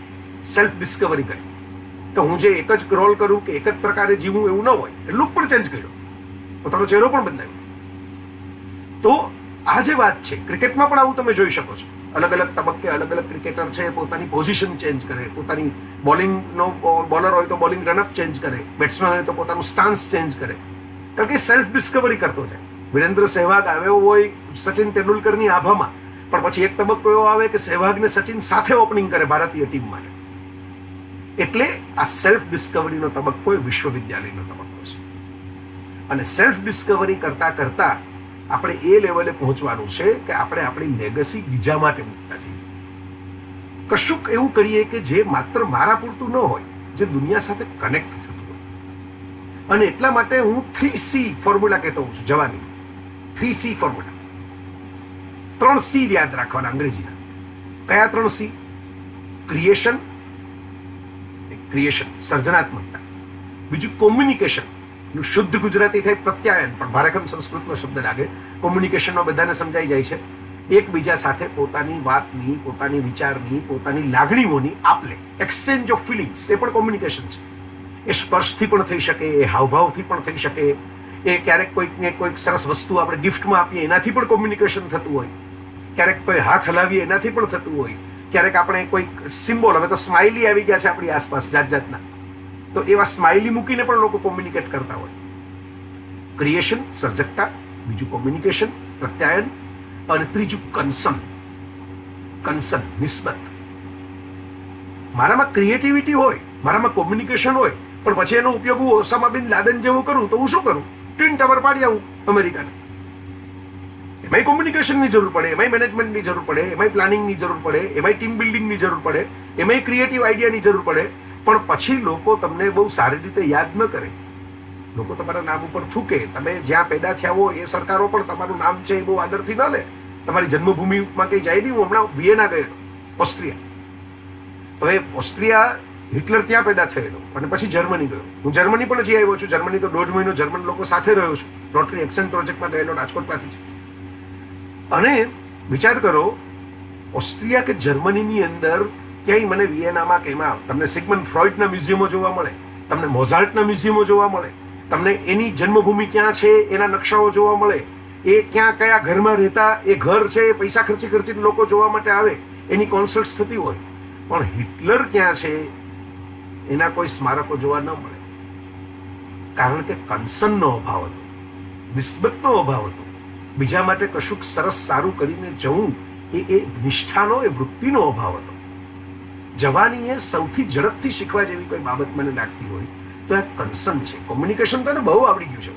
સેલ્ફ ડિસ્કવરી કરી કે હું જે એક જ રોલ કરું કે એક જ પ્રકારે જીવું એવું ન હોય. લુક પણ ચેન્જ કર્યો, પોતાનો ચહેરો પણ બદલાયો. તો આ જે વાત છે, ક્રિકેટમાં પણ આવું તમે જોઈ શકો છો. અલગ અલગ તબક્કે અલગ અલગ ક્રિકેટર છે, પોતાની પોઝિશન ચેન્જ કરે, પોતાની બોલિંગનો બોલર હોય તો બોલિંગ રનઅપ ચેન્જ કરે, બેટ્સમેન હોય તો પોતાનું સ્ટાન્સ ચેન્જ કરે, કારણ કે સેલ્ફ ડિસ્કવરી કરતો જાય. વિરેન્દ્ર સહેવાગ આવ્યો હોય સચિન તેંડુલકરની આભામાં, પણ પછી એક તબક્કો એવો આવે કે સહેવાગને સચિન સાથે ઓપનિંગ કરે ભારતીય ટીમ માટે. એટલે આ સેલ્ફ ડિસ્કવરીનો તબક્કો એ વિશ્વવિદ્યાલયનો તબક્કો છે. અને સેલ્ફ ડિસ્કવરી કરતા કરતા આપણે એ લેવલે પહોંચવાનું છે કે આપણે આપણી લેગસી બીજા માટે મૂકતા જઈએ. કશુંક એવું કરીએ કે જે માત્ર મારા પૂરતું ન હોય, જે દુનિયા સાથે કનેક્ટ થતું હોય. અને એટલા માટે હું 3C ફોર્મ્યુલા કહેતો હોઉં છું. જવાની 3C ફોર્મ્યુલા, 3C યાદ રાખવાના અંગ્રેજીના. કયા 3C? ક્રિએશન, સર્જનાત્મકતા. બીજું કોમ્યુનિકેશન, શુદ્ધ ગુજરાતી થાય પ્રત્યાયન, પણ ભારેખમ સંસ્કૃતનો શબ્દ લાગે. કોમ્યુનિકેશનમાં બધાને સમજાઈ જાય છે. એકબીજા સાથે પોતાની વાતની, પોતાની વિચારની, પોતાની લાગણીઓની આપલે, એક્સચેન્જ ઓફ ફિલિંગ્સ, એ પણ કોમ્યુનિકેશન છે. એ સ્પર્શથી પણ થઈ શકે, એ હાવભાવથી પણ થઈ શકે, એ ક્યારેક કોઈક સરસ વસ્તુ આપણે ગિફ્ટમાં આપીએ એનાથી પણ કોમ્યુનિકેશન થતું હોય, ક્યારેક કોઈ હાથ હલાવીએ એનાથી પણ થતું હોય, ક્યારેક આપણે કોઈક સિમ્બોલ, હવે તો સ્માઇલી આવી ગયા છે આપણી આસપાસ જાત જાતના, તો એવા સ્માઇલી મૂકીને પણ લોકો કોમ્યુનિકેટ કરતા હોય. ક્રિએશન, સર્જકતા, બીજું કોમ્યુનિકેશન, પ્રત્યાયન, અને ત્રીજું કન્સર્ન, નિસ્બત. મારામાં ક્રિએટિવિટી હોય, મારામાં કોમ્યુનિકેશન હોય, પણ પછી એનો ઉપયોગ હું ઓસામા બિન લાદન જેવું કરું તો હું શું કરું? ટ્વિન ટાવર પાડી આવું અમેરિકાને. એમાંય કોમ્યુનિકેશનની જરૂર પડે, એમાંય મેનેજમેન્ટની જરૂર પડે, એમાંય પ્લાનિંગની જરૂર પડે, એમાંય ટીમ બિલ્ડિંગની જરૂર પડે, એમાંય ક્રિએટિવ આઈડિયાની જરૂર પડે. પણ પછી લોકો તમને બહુ સારી રીતે યાદ ન કરે. લોકો તમારા નામ ઉપર થૂકે. તમે જ્યાં પેદા થયા હો એ સરકારો પણ તમારું નામ છે એ બહુ આદરથી ન લે. તમારી જન્મભૂમિમાં કંઈ જાય નહીં. હું હમણાં વિયેના ગયેલો, ઓસ્ટ્રિયા. હવે ઓસ્ટ્રિયા, હિટલર ત્યાં પેદા થયેલો અને પછી જર્મની ગયો. હું જર્મની પણ જઈ આવ્યો છું. જર્મની તો 1.5 મહિનો જર્મન લોકો સાથે રહ્યો છું. રોટરી એક્શન પ્રોજેક્ટમાં ગયેલો, રાજકોટમાંથી છે. અને વિચાર કરો, ઓસ્ટ્રિયા કે જર્મનીની અંદર ક્યાંય મને વિયેનામાં કે એમાં તમને સિગમન્ડ ફ્રોઈડના મ્યુઝિયમો જોવા મળે, તમને મોઝાર્ટના મ્યુઝિયમો જોવા મળે, તમને એની જન્મભૂમિ ક્યાં છે એના નકશાઓ જોવા મળે, એ ક્યાં કયા ઘરમાં રહેતા, એ ઘર છે એ પૈસા ખર્ચીને લોકો જોવા માટે આવે, એની કોન્સર્ટ્સ થતી હોય. પણ હિટલર ક્યાં છે એના કોઈ સ્મારકો જોવા ન મળે. કારણ કે કન્સર્નનો અભાવ હતો, નિસ્બતનો અભાવ હતો. બીજા માટે કશુંક સરસ સારું કરીને જવું એ નિષ્ઠાનો, એ વૃત્તિનો અભાવ હતો. જવાની એ સૌથી ઝડપથી શીખવા જેવી કોઈ બાબત મને લાગતી હોય તો આ કન્સર્ન છે. કોમ્યુનિકેશન તો એને બહુ આવડી ગયું છે,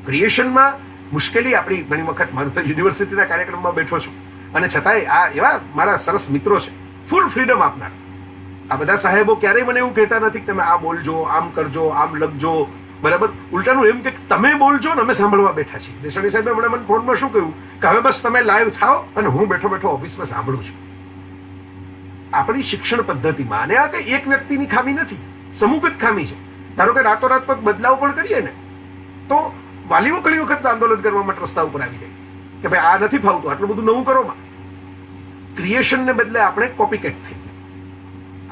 ક્રિએશનમાં મુશ્કેલી આપણી ઘણી વખત, મારું તો યુનિવર્સિટીના કાર્યક્રમમાં બેઠો છું અને છતાંય આ એવા મારા સરસ મિત્રો છે, ફૂલ ફ્રીડમ આપનાર. આ બધા સાહેબો ક્યારેય મને એવું કહેતા નથી કે તમે આ બોલજો, આમ કરજો, આમ લખજો, બરાબર. ઉલટાનું એમ કે તમે બોલજો ને અમે સાંભળવા બેઠા છીએ. દેસાણી સાહેબે હમણાં મને ફોનમાં શું કહ્યું કે હવે બસ તમે લાઈવ થાઓ અને હું બેઠો બેઠો ઓફિસમાં સાંભળું છું. આપણી શિક્ષણ પદ્ધતિમાં, અને આ કઈ એક વ્યક્તિની ખામી નથી, સમૂહગત ખામી છે. ધારો કે રાતોરાત કોઈ બદલાવ પણ કરીએ ને તો વાલીઓ ઘણી વખત આંદોલન કરવા માટે રસ્તા ઉપર આવી જાય કે ભાઈ આ નથી ફાવતું, આટલું બધું નવું કરો. ક્રિએશનને બદલે આપણે કોપીકેટ થઈ ગયા.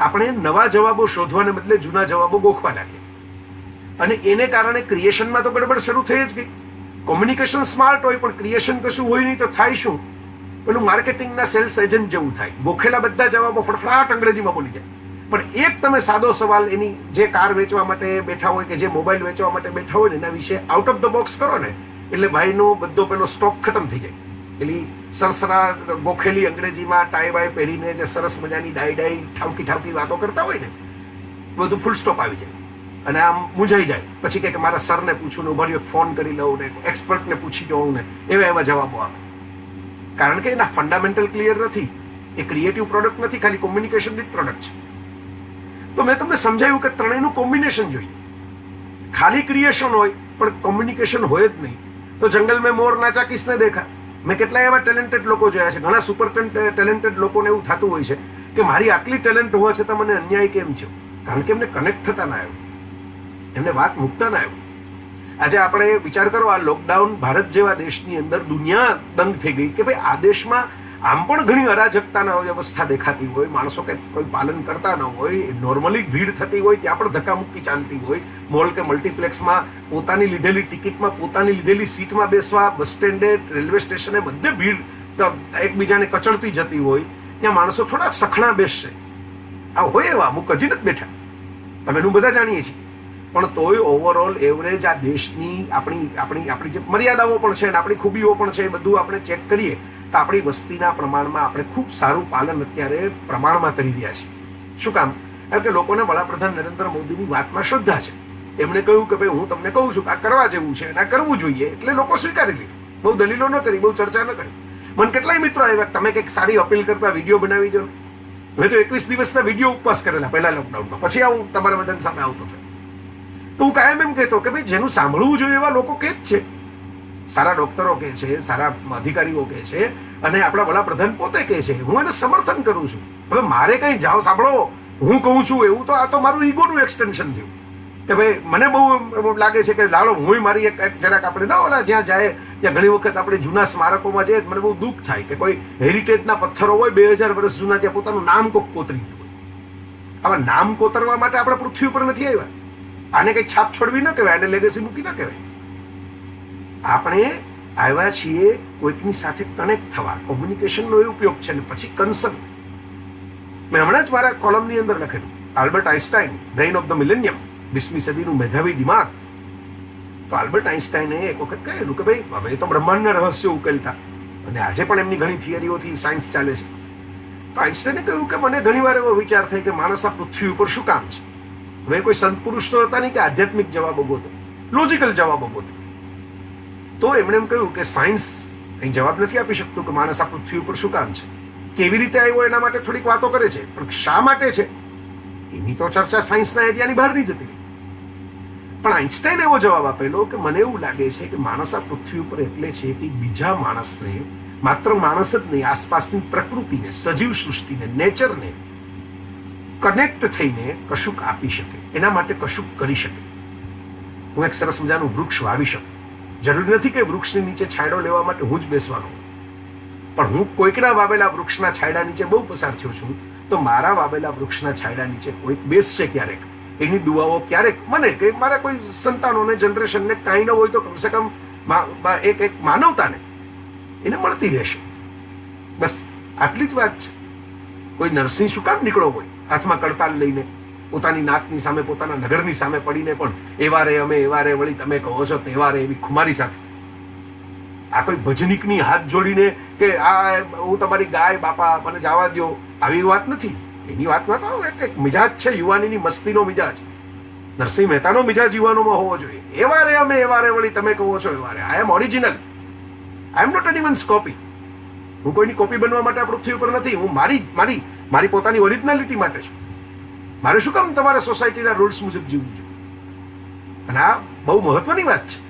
આપણે નવા જવાબો શોધવાને બદલે જૂના જવાબો ગોખવા લાગ્યા અને એને કારણે ક્રિએશનમાં તો ગડબડ શરૂ થઈ જ ગઈ. કોમ્યુનિકેશન સ્માર્ટ હોય પણ ક્રિએશન કશું હોય નહીં તો થાય શું? પેલું માર્કેટિંગના સેલ્સ એજન્ટ જેવું થાય. ગોખેલા બધા જવાબો ફટફડાટ અંગ્રેજીમાં બોલી જાય. પણ એક તમે સાદો સવાલ એની જે કાર વેચવા માટે બેઠા હોય કે જે મોબાઈલ વેચવા માટે બેઠા હોય ને એના વિશે આઉટ ઓફ ધ બોક્સ કરો ને એટલે ભાઈનો બધો પેલો સ્ટોક ખતમ થઈ જાય. પેલી સરસરા ગોખેલી અંગ્રેજીમાં ટાઈ બાય પહેરીને જે સરસ મજાની ડાઈ ઠાવકી વાતો કરતા હોય ને બધું ફૂલ સ્ટોપ આવી જાય અને આમ મૂંઝાઈ જાય. પછી કે મારા સરને પૂછું ને ઉભા ફોન કરી લઉં ને એક્સપર્ટને પૂછી જોઉં ને એવા જવાબો આવે. કારણ કે એના ફંડામેન્ટલ ક્લિયર નથી. એ ક્રિએટિવ પ્રોડક્ટ નથી, ખાલી કોમ્યુનિકેશનની જ પ્રોડક્ટ છે. તો મેં તમને સમજાવ્યું કે ત્રણેયનું કોમ્બિનેશન જોઈએ. ખાલી ક્રિએશન હોય પણ કોમ્યુનિકેશન હોય જ નહીં તો જંગલ મેં મોર નાચા કિસને દેખા. મેં કેટલાય એવા ટેલેન્ટેડ લોકો જોયા છે. ઘણા સુપર ટેલેન્ટેડ લોકોને એવું થતું હોય છે કે મારી આટલી ટેલેન્ટ હોવા છતાં મને અન્યાય કેમ છે? કારણ કે એમને કનેક્ટ થતા ના આવ્યું, એમને વાત મૂકતા ના આવ્યું. આજે આપણે વિચાર કરો, આ લોકડાઉન ભારત જેવા દેશની અંદર દુનિયા દંગ થઈ ગઈ કે ભાઈ આ દેશમાં આમ પણ ઘણી અરાજકતાના વ્યવસ્થા દેખાતી હોય, માણસો કે કોઈ પાલન કરતા ન હોય, નોર્મલી ભીડ થતી હોય ત્યાં પણ ધક્કામુક્કી ચાલતી હોય, મોલ કે મલ્ટીપ્લેક્સમાં પોતાની લીધેલી ટિકિટમાં પોતાની લીધેલી સીટમાં બેસવા, બસ સ્ટેન્ડે, રેલવે સ્ટેશને બધે ભીડ એકબીજાને કચડતી જતી હોય, ત્યાં માણસો થોડા સખણા બેસશે. આ હોય એવા અમુક હજી નથી બેઠા, તમે એનું બધા જાણીએ છીએ. પણ તોય ઓવરઓલ એવરેજ આ દેશની આપણી જે મર્યાદાઓ પણ છે અને આપણી ખૂબીઓ પણ છે એ બધું આપણે ચેક કરીએ તો આપણી વસ્તીના પ્રમાણમાં આપણે ખૂબ સારું પાલન અત્યારે પ્રમાણમાં કરી રહ્યા છીએ. શું કામ? કારણ કે લોકોને વડાપ્રધાન નરેન્દ્ર મોદીની વાતમાં શ્રદ્ધા છે. એમણે કહ્યું કે ભાઈ હું તમને કહું છું કે આ કરવા જેવું છે અને આ કરવું જોઈએ, એટલે લોકો સ્વીકારી લીધું. બહુ દલીલો ન કરી, બહુ ચર્ચા ન કરી. મને કેટલાય મિત્રો આવ્યા તમે કંઈક સારી અપીલ કરતા વિડીયો બનાવી દો. મેં તો 21 દિવસના વિડીયો ઉપવાસ કરેલા પહેલા લોકડાઉનમાં, પછી હું તમારા બધાની સામે આવતો હતો. તો હું કાયમ એમ કહેતો કે ભાઈ જેનું સાંભળવું જોઈએ એવા લોકો કે જ છે. સારા ડોક્ટરો કહે છે, સારા અધિકારીઓ કહે છે અને આપણા વડાપ્રધાન પોતે કહે છે. હું એને સમર્થન કરું છું. હવે મારે કંઈ જાઓ સાંભળો હું કહું છું એવું તો આ તો મારું ઈગોનું એક્સટેન્શન થયું કે ભાઈ મને બહુ લાગે છે કે લાલો હું મારી એક જરાક આપણે ના ઓલા જ્યાં જાય ત્યાં ઘણી વખત આપણે જૂના સ્મારકોમાં જઈએ મને બહુ દુઃખ થાય કે કોઈ હેરિટેજના પથ્થરો હોય 2000 વર્ષ જૂના, ત્યાં પોતાનું નામ કોક કોતરી દીધું હોય. આવા નામ કોતરવા માટે આપણે પૃથ્વી ઉપર નથી આવ્યા. આને કંઈક છાપ છોડવી ન કહેવાય, આને લેગેસી મૂકી ન કહેવાય. આપણે આવ્યા છીએ કોઈકની સાથે કનેક્ટ થવા. કોમ્યુનિકેશનનો એ ઉપયોગ છે ને પછી કન્સર્ન. મેં હમણાં જ મારા કોલમની અંદર લખેલું Albert Einstein brain of the millennium, 20મી સદીનું મેધાવી દિમાગ. તો આલ્બર્ટ આઇન્સ્ટાઈને એક વખત કહેલું કે ભાઈ હવે તો બ્રહ્માંડના રહસ્યો ઉકેલતા અને આજે પણ એમની ઘણી થિયરીઓથી સાયન્સ ચાલે છે. તો આઇન્સ્ટાઈને કહ્યું કે મને ઘણીવાર એવો વિચાર થાય કે માણસ આ પૃથ્વી ઉપર શું કામ છે? હવે કોઈ સંત પુરુષ તો હતા નહીં કે આધ્યાત્મિક જવાબો ગોતો, લોજિકલ જવાબો ગોતો. તો એમણે એમ કહ્યું કે સાયન્સ અહીં જવાબ નથી આપી શકતું કે માણસ આ પૃથ્વી ઉપર શું કામ છે. કેવી રીતે આવ્યો એના માટે થોડીક વાતો કરે છે, પણ શા માટે છે એની તો ચર્ચા સાયન્સના એરિયાની બહાર નહીં જતી. પણ આઇન્સ્ટાઈને એવો જવાબ આપેલો કે મને એવું લાગે છે કે માણસ આ પૃથ્વી ઉપર એટલે છે કે બીજા માણસને, માત્ર માણસ જ નહીં, આસપાસની પ્રકૃતિને, સજીવ સૃષ્ટિને, નેચરને કનેક્ટ થઈને કશુંક આપી શકે, એના માટે કશુંક કરી શકે. હું એક સરસ મજાનું વૃક્ષ વાવી શકું. જરૂરી નથી કે વૃક્ષની નીચે છાંયડો લેવા માટે હું જ બેસવાનો, પણ હું કોઈકના વાવેલા વૃક્ષના છાંયડા નીચે બહુ પસાર થયો છું તો મારા વાવેલા વૃક્ષના છાંયડા નીચે કોઈક બેસશે ક્યારેક, એની દુઆઓ ક્યારેક મને કે મારા કોઈ સંતાનોને, જનરેશનને કાંઈ ન હોય તો કમસે કમ એક માનવતાને એને મળતી રહેશે. બસ આટલી જ વાત છે. કોઈ નરસિંહ શું કામ નીકળો હોય હાથમાં કડતાલ લઈને પોતાની નાતની સામે, પોતાના નગરની સામે પડીને પણ એવા રે અમે, એવા રે વળી તમે કહો છો તેવા રે, એવી ખુમારી સાથે. આ કોઈ ભજનિકની હાથ જોડીને કે આ હું તમારી ગાય બાપા મને જવા દો, આવી વાત નથી. એની વાતમાં તો એક મિજાજ છે, યુવાનીની મસ્તીનો મિજાજ. નરસિંહ મહેતાનો મિજાજ યુવાનોમાં હોવો જોઈએ. એવા રે અમે, એવા રે વળી તમે કહો છો એવા રે. I am original, I am not anyone's copy. હું કોઈની કોપી બનવા માટે આ પૃથ્વી ઉપર નથી. હું મારી પોતાની ઓરિજિનાલિટી માટે છું. મારે શું કામ તમારા સોસાયટીના રૂલ્સ મુજબ જીવવું જોઈએ? અને આ બહુ મહત્વની વાત છે,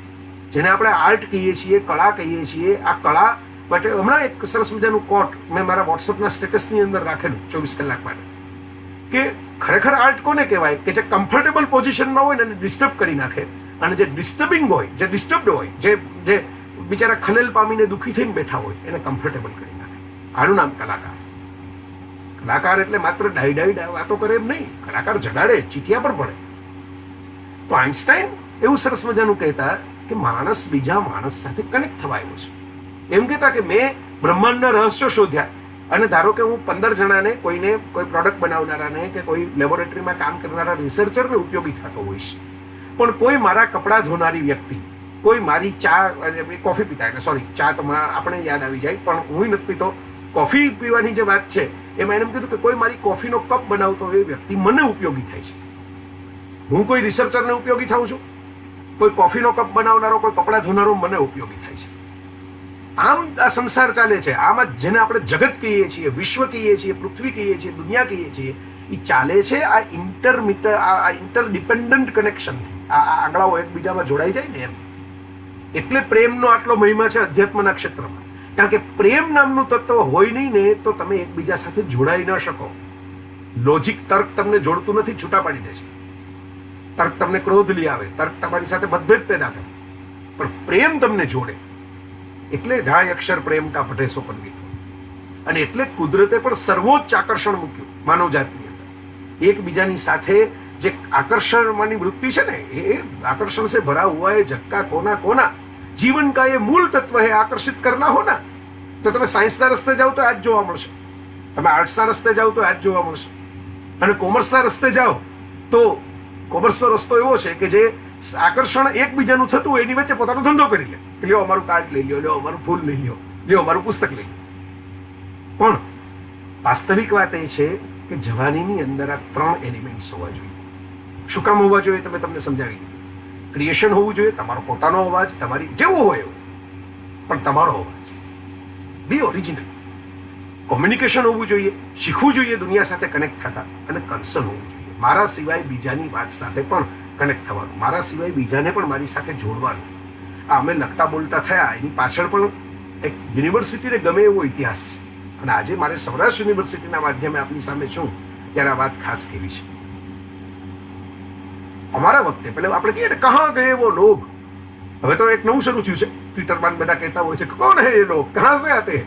જેને આપણે આર્ટ કહીએ છીએ, કળા કહીએ છીએ. આ કળા માટે હમણાં એક સરસ મજાનું કોટ મેં મારા વોટ્સઅપના સ્ટેટસની અંદર રાખેલું 24 કલાક માટે, કે ખરેખર આર્ટ કોને કહેવાય કે જે કમ્ફર્ટેબલ પોઝિશનમાં હોય ને એને ડિસ્ટર્બ કરી નાખે, અને જે ડિસ્ટર્બિંગ હોય, જે ડિસ્ટર્બડ હોય, જે બિચારા ખલેલ પામીને દુઃખી થઈને બેઠા હોય એને કમ્ફર્ટેબલ કરી નાખે. આનું નામ કલાકાર. કલાકાર એટલે માત્ર ડાઈ વાતો કરે એમ નહીં, કલાકાર જગાડે, ચીટિયા પર પડે. તો આઇન્સ્ટાઈન એવું સરસ મજાનું કહેતા કે માણસ બીજા માણસ સાથે કનેક્ટ થવા આવ્યો છે. એમ કહેતા કે મેં બ્રહ્માંડના રહસ્યો શોધ્યા, અને ધારો કે હું 15 જણાને, કોઈ પ્રોડક્ટ બનાવનારાને કે કોઈ લેબોરેટરીમાં કામ કરનારા રિસર્ચરને ઉપયોગી થતો હોઈશ, પણ કોઈ મારા કપડાં ધોનારી વ્યક્તિ, કોઈ મારી કોફી પીતા, એટલે સોરી ચા તો આપણે યાદ આવી જાય, પણ હું નથી પીતો. કોફી પીવાની જે વાત છે એમાં એમ કીધું કે કોઈ મારી કોફીનો કપ બનાવતો એ વ્યક્તિ મને ઉપયોગી થાય છે. હું કોઈ રિસર્ચરને ઉપયોગી થાઉં છું, કોઈ કોફીનો કપ બનાવનારો, કોઈ કપડાં ધોનારો મને ઉપયોગી થાય છે. આમ આ સંસાર ચાલે છે. આમાં જેને આપણે જગત કહીએ છીએ, વિશ્વ કહીએ છીએ, પૃથ્વી કહીએ છીએ, દુનિયા કહીએ છીએ, એ ચાલે છે આ ઇન્ટરડિપેન્ડન્ટ કનેક્શનથી. આ આંગળાઓ એકબીજામાં જોડાઈ જાય ને એમ. એટલે પ્રેમનો આટલો મહિમા છે અધ્યાત્મના ક્ષેત્રમાં. કારણ કે પ્રેમ નામનું તત્વ હોય નહીં ને તો તમે એકબીજા સાથે જોડાઈ ન શકો. લોજિક, તર્ક તમને જોડતું નથી, છૂટા પાડી દેશે. તર્ક તમને ક્રોધ લઈ આવે, તર્ક તમારી સાથે મતભેદ પેદા કરે, પણ પ્રેમ તમને જોડે. એટલે ઢાઈ અક્ષર પ્રેમ કા પઢે સો પંડિત. અને એટલે કુદરતે પણ સર્વોચ્ચ આકર્ષણ મૂક્યું માનવ જાતની અંદર. એકબીજાની સાથે જે આકર્ષણમાંની વૃત્તિ છે ને, એ આકર્ષણ से भरा हुआ है झक्का कोना कोना, जीवन का ये मूल तत्व है, आकर्षित करना हो ना. તો તમે સાયન્સના રસ્તે જાઓ તો આ જ જોવા મળશે, તમે આર્ટ્સના રસ્તે જાઓ તો આ જ જોવા મળશે, અને કોમર્સના રસ્તે જાઓ તો કોમર્સનો રસ્તો એવો છે કે જે આકર્ષણ એકબીજાનું થતું હોય એની વચ્ચે પોતાનો ધંધો કરી લે. લ્યો અમારું કાર્ડ લઈ લ્યો, લ્યો અમારું ફૂલ લઈ લ્યો, લ્યો અમારું પુસ્તક લઈ લો. પણ વાસ્તવિક વાત એ છે કે જવાનીની અંદર આ 3 એલિમેન્ટ્સ હોવા જોઈએ. શું કામ હોવા જોઈએ તમે તમને સમજાવી દીધું. ક્રિએશન હોવું જોઈએ, તમારો પોતાનો અવાજ, તમારી જેવો હોય એવો, પણ તમારો અવાજ, બી ઓરિજિનલ. કોમ્યુનિકેશન હોવું જોઈએ, શીખવું જોઈએ દુનિયા સાથે કનેક્ટ થતા, અને કન્સર્ન હોવું જોઈએ. મારા સિવાય બીજાની વાત સાથે પણ કનેક્ટ થવાનું, મારા સિવાય બીજાને પણ મારી સાથે જોડવાનું. આ અમે લખતા બોલતા થયા એની પાછળ પણ એક યુનિવર્સિટીને ગમે એવો ઇતિહાસ છે. અને આજે મારે સૌરાષ્ટ્ર યુનિવર્સિટીના માધ્યમે આપની સામે છું ત્યારે આ વાત ખાસ કેવી છે. અમારા વખતે પેલા આપણે કહીએ ને કહા ગયે વો લોગ, હવે તો એક નવું શરૂ થયું છે, ટ્વિટરમાં બધા કહેતા હોય છે કે કોણ હે એ લોગ, કહા સે આતે.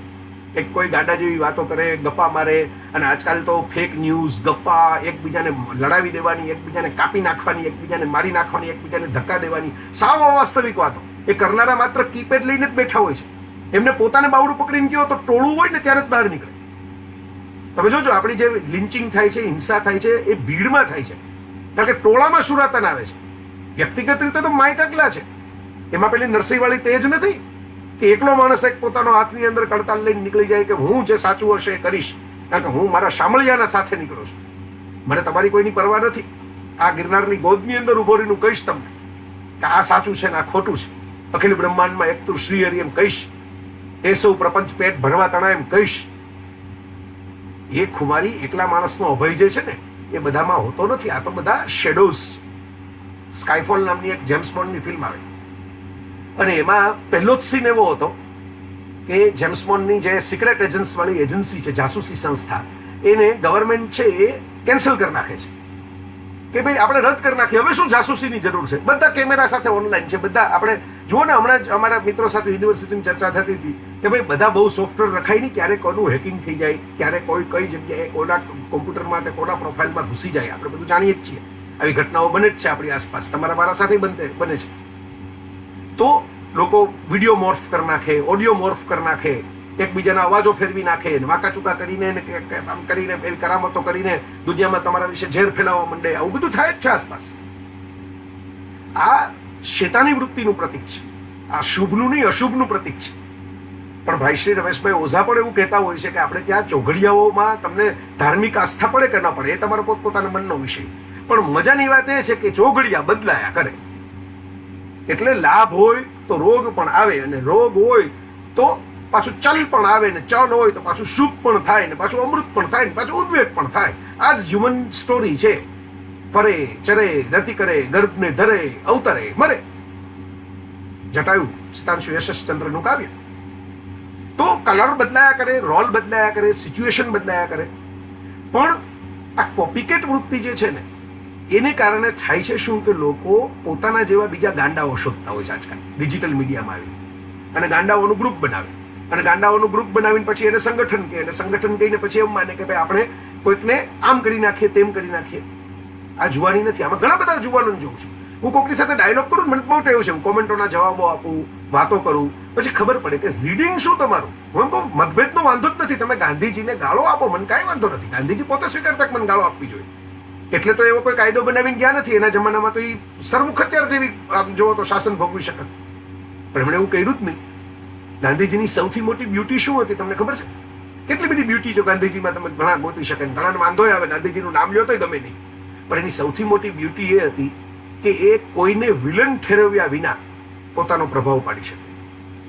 એક કોઈ ગાડા જેવી વાતો કરે, ગપ્પા મારે, અને આજકાલ તો ફેક ન્યૂઝ, ગપ્પા, એકબીજાને લડાવી દેવાની, એકબીજાને કાપી નાખવાની, એકબીજાને મારી નાખવાની, એકબીજાને ધક્કા દેવાની, સાવ અવાસ્તવિક વાતો. એ કરનારા માત્ર કીપેડ લઈને જ બેઠા હોય છે. એમને પોતાને બાવડું પકડીને ગયો તો ટોળું હોય ને ત્યારે જ બહાર નીકળે. તમે જોજો આપણી જે લિન્ચિંગ થાય છે, હિંસા થાય છે, એ ભીડમાં થાય છે, કારણ કે ટોળામાં સુરાતન આવે છે. વ્યક્તિગત રીતે તો માય ટકલા છે, એમાં પેલી નરસિંહવાળી તેજ નથી કે એકલો માણસ એક પોતાનો હાથની અંદર કડતાલ લઈને નીકળી જાય કે હું જે સાચું હશે એ કરીશ, કારણ કે હું મારા શામળિયાના સાથે નીકળું છું, મને તમારી કોઈની પરવા નથી. આ ગિરનારની ગોદની અંદર ઉભો રહીને કહીશ તમને કે આ સાચું છે ને આ ખોટું છે. અખિલ બ્રહ્માંડમાં એક તું શ્રી હરિ એમ કહીશ, એ સૌ પ્રપંચ પેટ ભરવા તણા એમ કહીશ. એ ખુમારી એકલા માણસનો અભય જે છે ને એ બધામાં હોતો નથી. આ તો બધા શેડોઝ. સ્કાયફોલ નામની એક જેમ્સ બોન્ડની ફિલ્મ આવી, અને એમાં પહેલો જ સીન એવો હતો કે જેમ્સ બોન્ડની જે સિક્રેટ એજન્ટ્સ વાળી એજન્સી છે, જાસૂસી સંસ્થા, એને ગવર્મેન્ટ છે એ કેન્સલ કરી નાખે છે કે ભાઈ આપણે રદ કરી નાખીએ, હવે શું જાસૂસીની જરૂર છે, બધા કેમેરા સાથે ઓનલાઈન છે, બધા આપણે જુઓ ને. હમણાં જ અમારા મિત્રો સાથે યુનિવર્સિટીની ચર્ચા થતી હતી કે ભાઈ બધા બહુ સોફ્ટવેર રખાય નહીં, ક્યારે કોનું હેકિંગ થઈ જાય, ક્યારે કોઈ કઈ જગ્યાએ કોના કોમ્પ્યુટરમાં કે કોના પ્રોફાઇલમાં ઘૂસી જાય, આપણે બધું જાણીએ જ છીએ. આવી ઘટનાઓ બને જ છે આપણી આસપાસ, તમારા મારા સાથે બને છે. તો લોકો વિડીયો મોર્ફ કરી નાખે, ઓડિયો મોર્ફ કરી નાખે, એકબીજાના અવાજો ફેરવી નાખે, વાંકા ચૂકા કરીને આમ કરીને એવી કરામતો કરીને દુનિયામાં તમારા વિશે ઝેર ફેલાવવા માંડે. આવું બધું થાય જ છે આસપાસ. આ શેતાની વૃત્તિનું પ્રતીક છે, આ શુભનું નહીં અશુભનું પ્રતીક છે. પણ ભાઈ શ્રી રમેશભાઈ ઓઝા પણ એવું કહેતા હોય છે કે આપણે ત્યાં ચોઘડિયાઓમાં તમને ધાર્મિક આસ્થા પડે કે ન પડે એ તમારો પોતપોતાના મનનો વિષય, પણ મજાની વાત એ છે કે ચોઘડિયા બદલાયા કરે. એટલે લાભ હોય તો રોગ પણ આવે, અને રોગ હોય તો પાછું ચલ પણ આવે, ને ચલ હોય તો પાછું સુખ પણ થાય, ને પાછું અમૃત પણ થાય, ને પાછું ઉદ્વેગ પણ થાય. આ જ હ્યુમન સ્ટોરી છે. ફરે ચરે ધરતી કરે, ગર્ભને ધરે અવતરે મરે. જટાયુ સિતાંશુ યશશ્ચંદ્રનું કાવ્ય. તો કલર બદલાયા કરે, રોલ બદલાયા કરે, સિચ્યુએશન બદલાયા કરે, પણ આ કોપીકેટ વૃત્તિ જે છે ને એને કારણે થાય છે શું કે લોકો પોતાના જેવા બીજા ગાંડાઓ શોધતા હોય છે આજકાલ ડિજિટલ મીડિયામાં આવી, અને ગાંડાઓનું ગ્રુપ બનાવે, અને ગાંડાઓનું ગ્રુપ બનાવીને પછી એને સંગઠન કહે, અને સંગઠન કહીને પછી એમ માને કે ભાઈ આપણે કોઈકને આમ કરી નાખીએ, તેમ કરી નાખીએ. આ જુવાની નથી. આમાં ઘણા બધા જુવાનોને જોઉં છું. હું કોઈકની સાથે ડાયલોગ કરું, મને બહુ ટેવ છે, હું કોમેન્ટોના જવાબો આપું, વાતો કરું, પછી ખબર પડે કે રીડિંગ શું તમારું. હું તો મતભેદનો વાંધો જ નથી, તમે ગાંધીજીને ગાળો આપો, મને કાંઈ વાંધો નથી. ગાંધીજી પોતે સ્વીકારતા મને ગાળો આપવી જોઈએ, એટલે તો એવો કોઈ કાયદો બનાવીને ગયા નથી. એના જમાનામાં તો એ સરમુખ હત્યાર જેવી આમ જોવો તો શાસન ભોગવી શકત, પણ એમણે એવું કર્યું જ નહીં. ગાંધીજીની સૌથી મોટી બ્યુટી શું હતી તમને ખબર છે? કેટલી બધી બ્યુટી છે ગાંધીજીમાં, તમે ઘણા ગોતી શકે, ઘણાને વાંધો આવે ગાંધીજીનું નામ લ્યો તોય ગમે નહીં, પણ એની સૌથી મોટી બ્યુટી એ હતી કે એ કોઈને વિલન ઠેરવ્યા વિના પોતાનો પ્રભાવ પાડી શકે.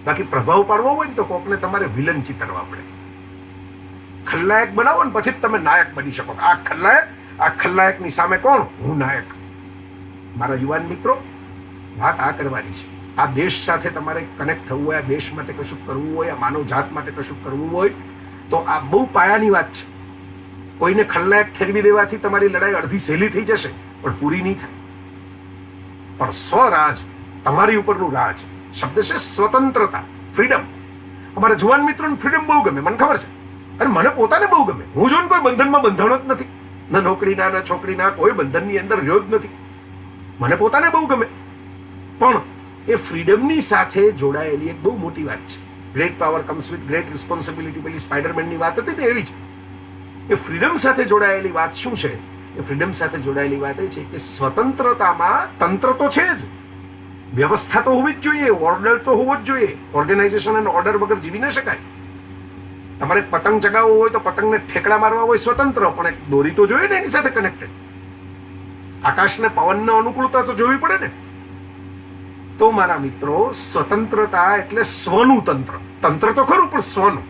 બાકી પ્રભાવ પાડવો હોય ને તો કોકને તમારે વિલન ચિતરવા પડે. ખલનાયક બનાવો ને પછી જ તમે નાયક બની શકો. આ ખલનાયકની સામે કોણ? હું નાયક. મારા યુવાન મિત્રો, વાત આ કરવાની છે. આ દેશ સાથે તમારે કનેક્ટ થવું હોય, આ દેશ માટે કશું કરવું હોય, આ માનવ જાત માટે કશું કરવું હોય, તો આ બહુ પાયાની વાત છે. કોઈને ખલનાયક ઠેરવી દેવાથી તમારી લડાઈ અડધી સહેલી થઈ જશે, પણ પૂરી નહીં થાય. પણ સ્વરાજ, તમારી ઉપરનું રાજ. શબ્દ છે સ્વતંત્રતા, ફ્રીડમ. અમારા જુવાન મિત્રોને ફ્રીડમ બહુ ગમે, મને ખબર છે, અને મને પોતાને બહુ ગમે. હું જો કોઈ બંધનમાં બંધાણો જ નથી, ના નોકરીના ના છોકરીના, કોઈ બંધનની અંદર રહ્યો જ નથી. મને પોતાને બહુ ગમે, પણ એ ફ્રીડમની સાથે જોડાયેલી એક બહુ મોટી વાત છે. Great power comes with great responsibility. પેલી સ્પાઈડરમેનની વાત હતી ને, એવી છે. એ ફ્રીડમ સાથે જોડાયેલી વાત શું છે? એ ફ્રીડમ સાથે જોડાયેલી વાત એ છે કે સ્વતંત્રતામાં તંત્ર તો છે જ, વ્યવસ્થા તો હોવી જ જોઈએ, ઓર્ડર તો હોવો જ જોઈએ. ઓર્ગેનાઇઝેશન અને ઓર્ડર વગર જીવી ન શકાય. તમારે પતંગ ચગાવવો હોય તો પતંગને ઠેકડા મારવા હોય સ્વતંત્ર, પણ એક દોરી તો જોઈએ ને એની સાથે કનેક્ટેડ. આકાશને પવનને અનુકૂળતા તો જોવી પડે ને. તો મારા મિત્રો, સ્વતંત્રતા એટલે સ્વનું તંત્ર. તંત્ર તો ખરું, પણ સ્વનું.